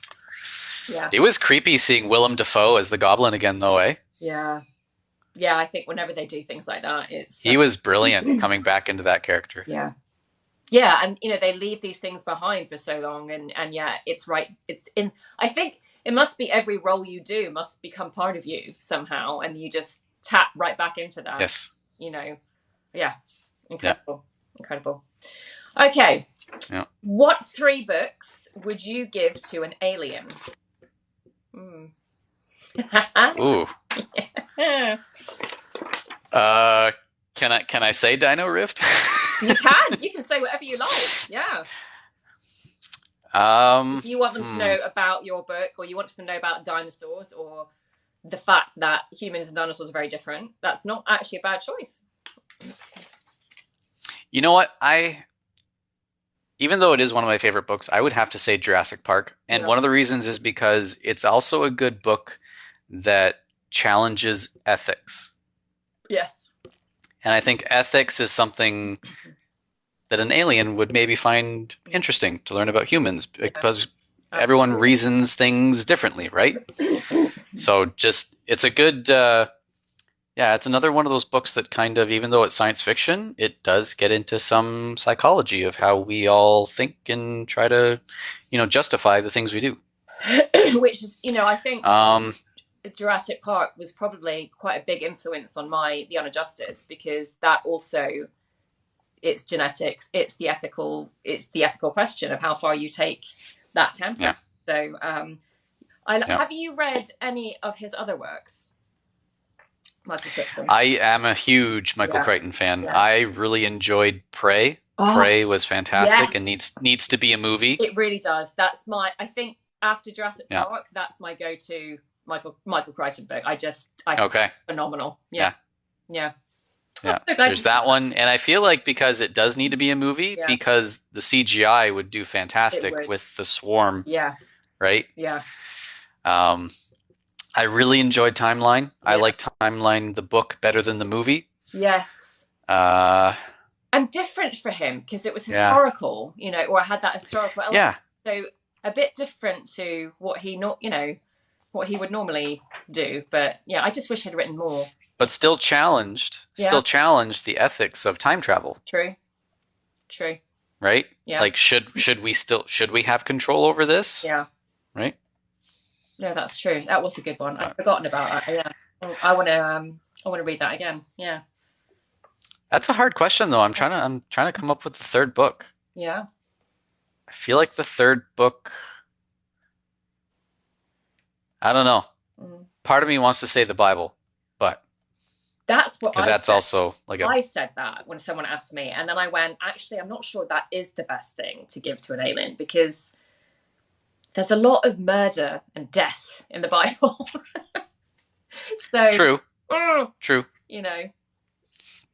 Yeah. It was creepy seeing Willem Dafoe as the Goblin again, though, eh? Yeah. Yeah, I think whenever they do things like that, he was brilliant coming back into that character. Yeah. Yeah, and they leave these things behind for so long, and it's right. It's in. I think it must be every role you do must become part of you somehow, and you just tap right back into that. Yes. Incredible, incredible. Okay. Yeah. What 3 books would you give to an alien? Ooh. Can I say Dino-Rift? You can say whatever you like. Yeah. If you want them to know about your book, or you want them to know about dinosaurs, or the fact that humans and dinosaurs are very different, that's not actually a bad choice. You know what? Even though it is one of my favorite books, I would have to say Jurassic Park. And one of the reasons is because it's also a good book that challenges ethics. Yes. And I think ethics is something that an alien would maybe find interesting to learn about humans, because everyone reasons things differently, right? So it's a good, it's another one of those books that kind of, even though it's science fiction, it does get into some psychology of how we all think and try to, justify the things we do. Which is, I think Jurassic Park was probably quite a big influence on The Unadjusted, because that also, it's genetics, it's the ethical question of how far you take that temper. Yeah. So, have you read any of his other works, Michael Crichton? I am a huge Michael Crichton fan. Yeah. I really enjoyed Prey. Prey was fantastic and needs to be a movie. It really does. I think after Jurassic Park, that's my go-to Michael Crichton book. Phenomenal. Yeah. There's that one, and I feel like because it does need to be a movie, because the CGI would do fantastic with the swarm. Yeah. Right? Yeah. I really enjoyed Timeline. Yeah. I like Timeline, the book, better than the movie. Yes. And different for him, because it was historical, or had that historical element. Yeah. So a bit different to what he what he would normally do. But yeah, I just wish he'd written more. But still challenged the ethics of time travel. True. Right? Yeah. Like, should we have control over this? Yeah. Right? No, that's true. That was a good one. I'd forgotten about that. Yeah. I want to read that again. Yeah. That's a hard question, though. I'm trying to come up with the third book. Yeah. I feel like the third book, I don't know. Part of me wants to say the Bible, but that's what I said. That's also like I said that when someone asked me, and then I went, actually, I'm not sure that is the best thing to give to an alien, because there's a lot of murder and death in the Bible. So true. But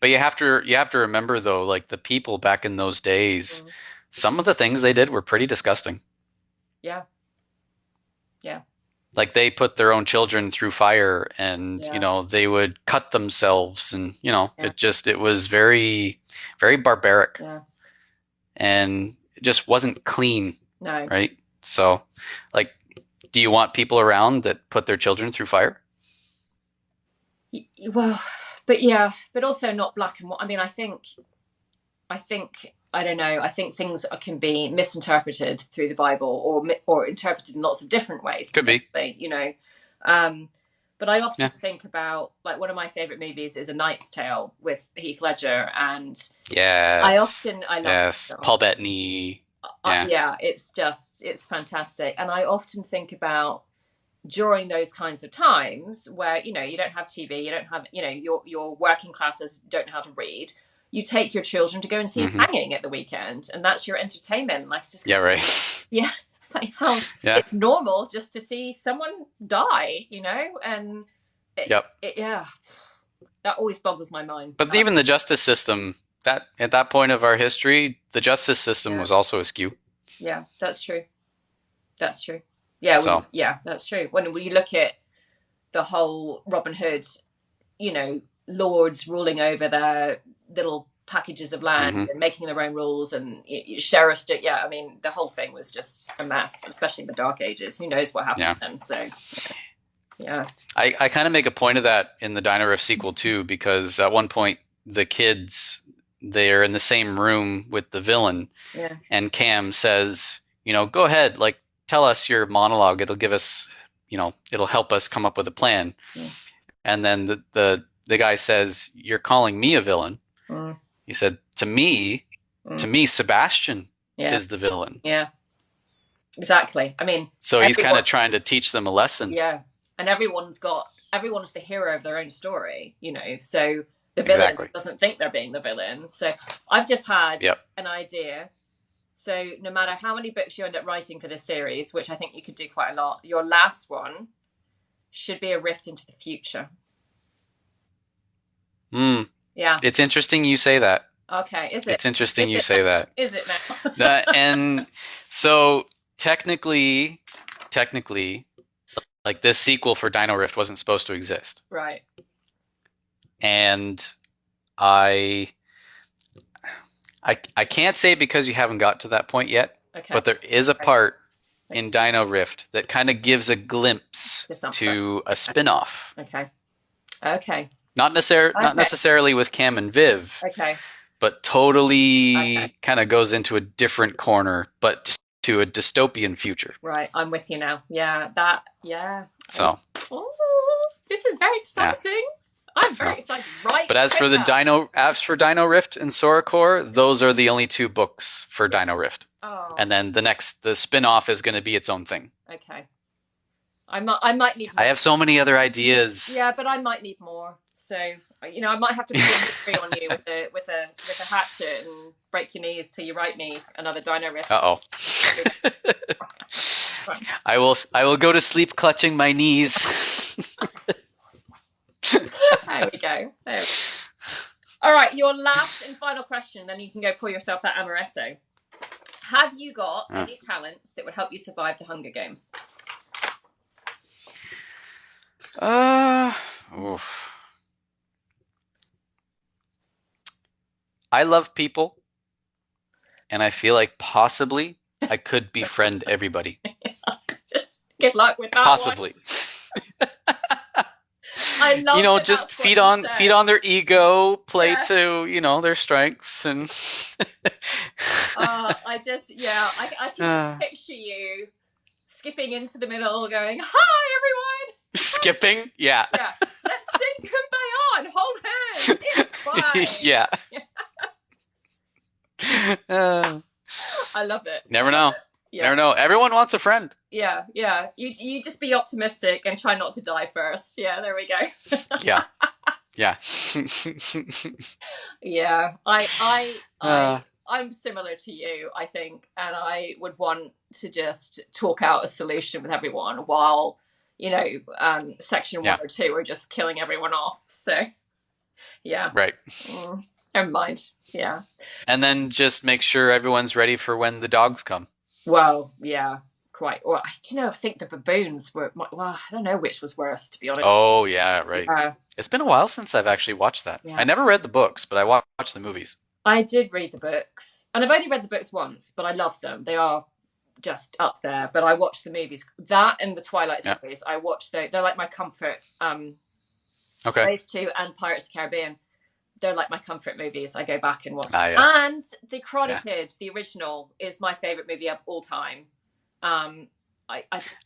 you have to remember, though, like, the people back in those days, some of the things they did were pretty disgusting. Yeah. Like, they put their own children through fire, and they would cut themselves, and it was very, very barbaric. Yeah. And it just wasn't clean. No. Right? So, like, do you want people around that put their children through fire? Well, but also not black and white. I mean, I think, I don't know. I think things can be misinterpreted through the Bible, or interpreted in lots of different ways. Could be. But I often think about, like, one of my favorite movies is A Knight's Tale with Heath Ledger, and I love Paul Bettany. It's fantastic. And I often think about, during those kinds of times where, you don't have TV, you don't have, your working classes don't know how to read, you take your children to go and see hanging at the weekend, and that's your entertainment. Like, just like how it's normal just to see someone die, and that always boggles my mind. But even the justice system, that at that point of our history, the justice system was also askew. Yeah, that's true. Yeah, that's true. When you look at the whole Robin Hood, lords ruling over their little packages of land and making their own rules, and sheriffs do. Yeah, I mean, the whole thing was just a mess, especially in the Dark Ages. Who knows what happened then? So, yeah. I kind of make a point of that in the Dino-Rift sequel too, because at one point the kids, they're in the same room with the villain, and Cam says, go ahead, like, tell us your monologue. It'll give us, it'll help us come up with a plan. Yeah. And then the guy says, "You're calling me a villain." He said, to me, Sebastian is the villain. Yeah, exactly. I mean, so he's kind of trying to teach them a lesson. Yeah. And everyone's the hero of their own story, so the villain doesn't think they're being the villain. So I've just had an idea So no matter how many books you end up writing for this series, which I think you could do quite a lot, your last one should be a rift into the future. Yeah. It's interesting you say that. Okay, is it? It's interesting you say that. Is it now? And so technically, like this sequel for Dino-Rift wasn't supposed to exist. Right. And I can't say because you haven't got to that point yet, but there is a part in Dino-Rift that kind of gives a glimpse to a spin-off. Okay. Not necessarily with Cam and Viv. Okay. But totally kind of goes into a different corner, but to a dystopian future. Right, I'm with you now. So. Oh, this is very exciting. Yeah. I'm very excited. Right. But as for Dino-Rift and Sora Core, those are the only 2 books for Dino-Rift. Oh. And then the spin-off is going to be its own thing. Okay. I might need more. I have so many other ideas. Yeah, but I might need more. So, I might have to put on you with a hatchet and break your knees till you write me another Dino-Rift. Uh-oh. I will go to sleep clutching my knees. There we go. All right, your last and final question, then you can go pour yourself that amaretto. Have you got any talents that would help you survive the Hunger Games? Oof. I love people, and I feel like possibly I could befriend everybody. Just good luck with that. Possibly. I love just feed on their ego, play to their strengths, and. I can picture you skipping into the middle, going, "Hi, everyone." Skipping, yeah. Let's sing Kumbaya and hold hands. It's fine. Yeah. I love it. Never know. Yeah. Never know. Everyone wants a friend. Yeah. You just be optimistic and try not to die first. Yeah, there we go. Yeah. Yeah. I'm similar to you, I think, and I would want to just talk out a solution with everyone while, section 1 or 2 are just killing everyone off. So, yeah. Right. Never mind. Yeah. And then just make sure everyone's ready for when the dogs come. Well, yeah, quite. Well, I think the baboons were. Well, I don't know which was worse, to be honest. Oh, yeah, right. It's been a while since I've actually watched that. Yeah. I never read the books, but I watched the movies. I did read the books, and I've only read the books once, but I love them. They are just up there. But I watched the movies. That and the Twilight series. I watched they're like my comfort. Okay. Those 2 and Pirates of the Caribbean. They're like my comfort movies. I go back and watch. Yes. And The Karate Kid, the original, is my favorite movie of all time. I just,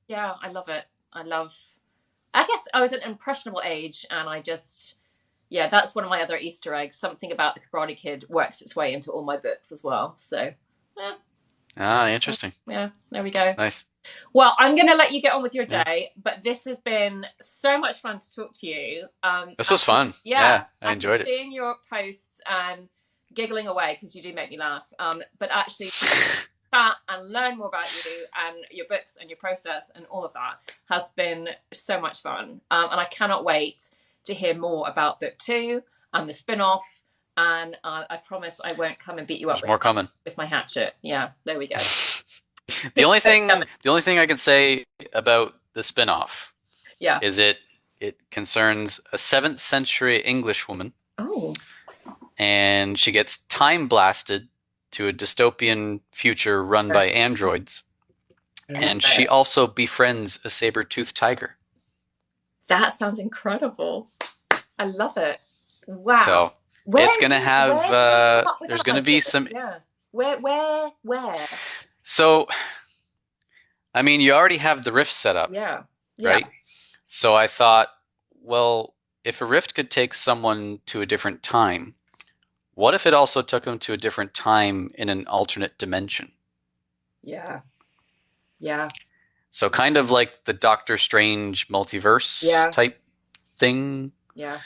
yeah, I love it. I guess I was at an impressionable age, and I just, that's one of my other Easter eggs. Something about The Karate Kid works its way into all my books as well. So, interesting. Yeah, there we go. Nice. Well, I'm going to let you get on with your day, but this has been so much fun to talk to you. This was fun. Yeah, I enjoyed it. Seeing your posts and giggling away, because you do make me laugh, but actually chat and learn more about you and your books and your process and all of that has been so much fun. And I cannot wait to hear more about book 2 and the spin-off. And I promise I won't come and beat you up. There's more coming. With my hatchet. Yeah, there we go. The only thing I can say about the spin-off is it concerns a 7th century English woman. Oh. And she gets time blasted to a dystopian future run by androids. And she also befriends a saber-toothed tiger. That sounds incredible. I love it. Wow. So it's going to have there's going to be some Where? So, I mean, you already have the rift set up. Yeah. Right? So I thought, well, if a rift could take someone to a different time, what if it also took them to a different time in an alternate dimension? Yeah. Yeah. So kind of like the Doctor Strange multiverse type thing. Yeah.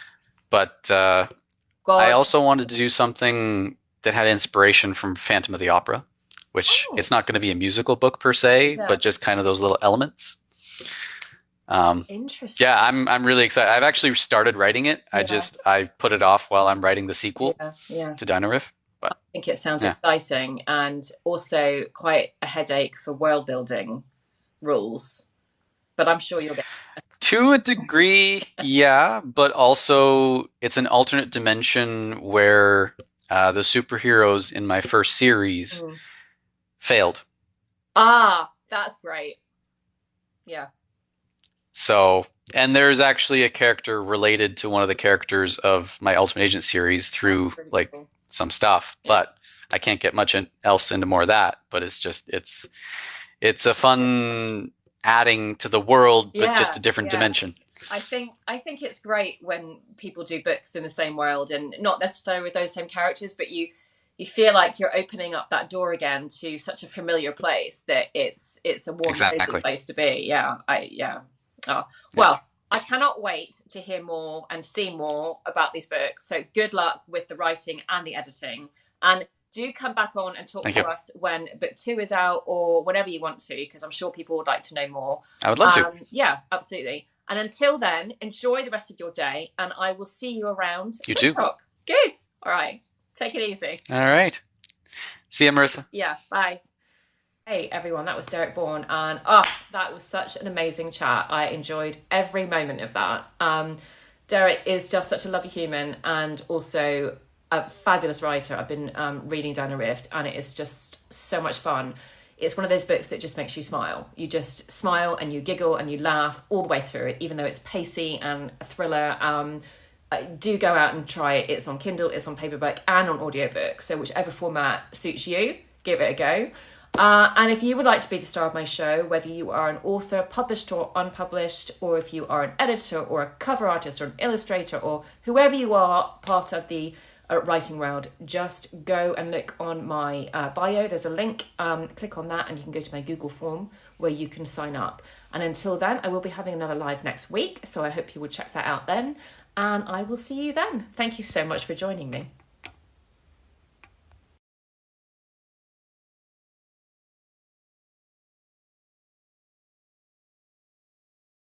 But I also wanted to do something that had inspiration from Phantom of the Opera. which Oh. it's not going to be a musical book per se, Yeah. but just kind of those little elements. Interesting. Yeah, I'm really excited. I've actually started writing it. Yeah. I put it off while I'm writing the sequel Yeah. to Dino-Rift. I But think it sounds Yeah. exciting and also quite a headache for world building rules. But I'm sure you'll get. to a degree, yeah, but also it's an alternate dimension where the superheroes in my first series Mm. failed. Ah, that's great. Yeah. So, and there's actually a character related to one of the characters of my Ultimate Agent series through Pretty like cool. some stuff, Yeah. but I can't get much else into more of that. But it's a fun adding to the world, but just a different dimension. I think it's great when people do books in the same world and not necessarily with those same characters, but you feel like you're opening up that door again to such a familiar place that it's a warm Exactly. place to be. Oh, well, I cannot wait to hear more and see more about these books. So good luck with the writing and the editing, and do come back on and talk to us when book 2 is out or whenever you want to, because I'm sure people would like to know more. I would love to. Yeah, absolutely. And until then, enjoy the rest of your day, and I will see you around. You too. Talk. Good. All right. Take it easy. All right. See you, Marissa. Yeah. Bye. Hey everyone, that was Derek Borne, and that was such an amazing chat. I enjoyed every moment of that. Derek is just such a lovely human and also a fabulous writer. I've been reading Dino-Rift, and it is just so much fun. It's one of those books that just makes you smile. You just smile and you giggle and you laugh all the way through it, even though it's pacey and a thriller. Do go out and try it. It's on Kindle, it's on paperback, and on audiobook. So whichever format suits you, give it a go. And if you would like to be the star of my show, whether you are an author, published or unpublished, or if you are an editor or a cover artist or an illustrator, or whoever you are, part of the writing world, just go and look on my bio. There's a link. Click on that and you can go to my Google form where you can sign up. And until then, I will be having another live next week. So I hope you will check that out then. And I will see you then. Thank you so much for joining me.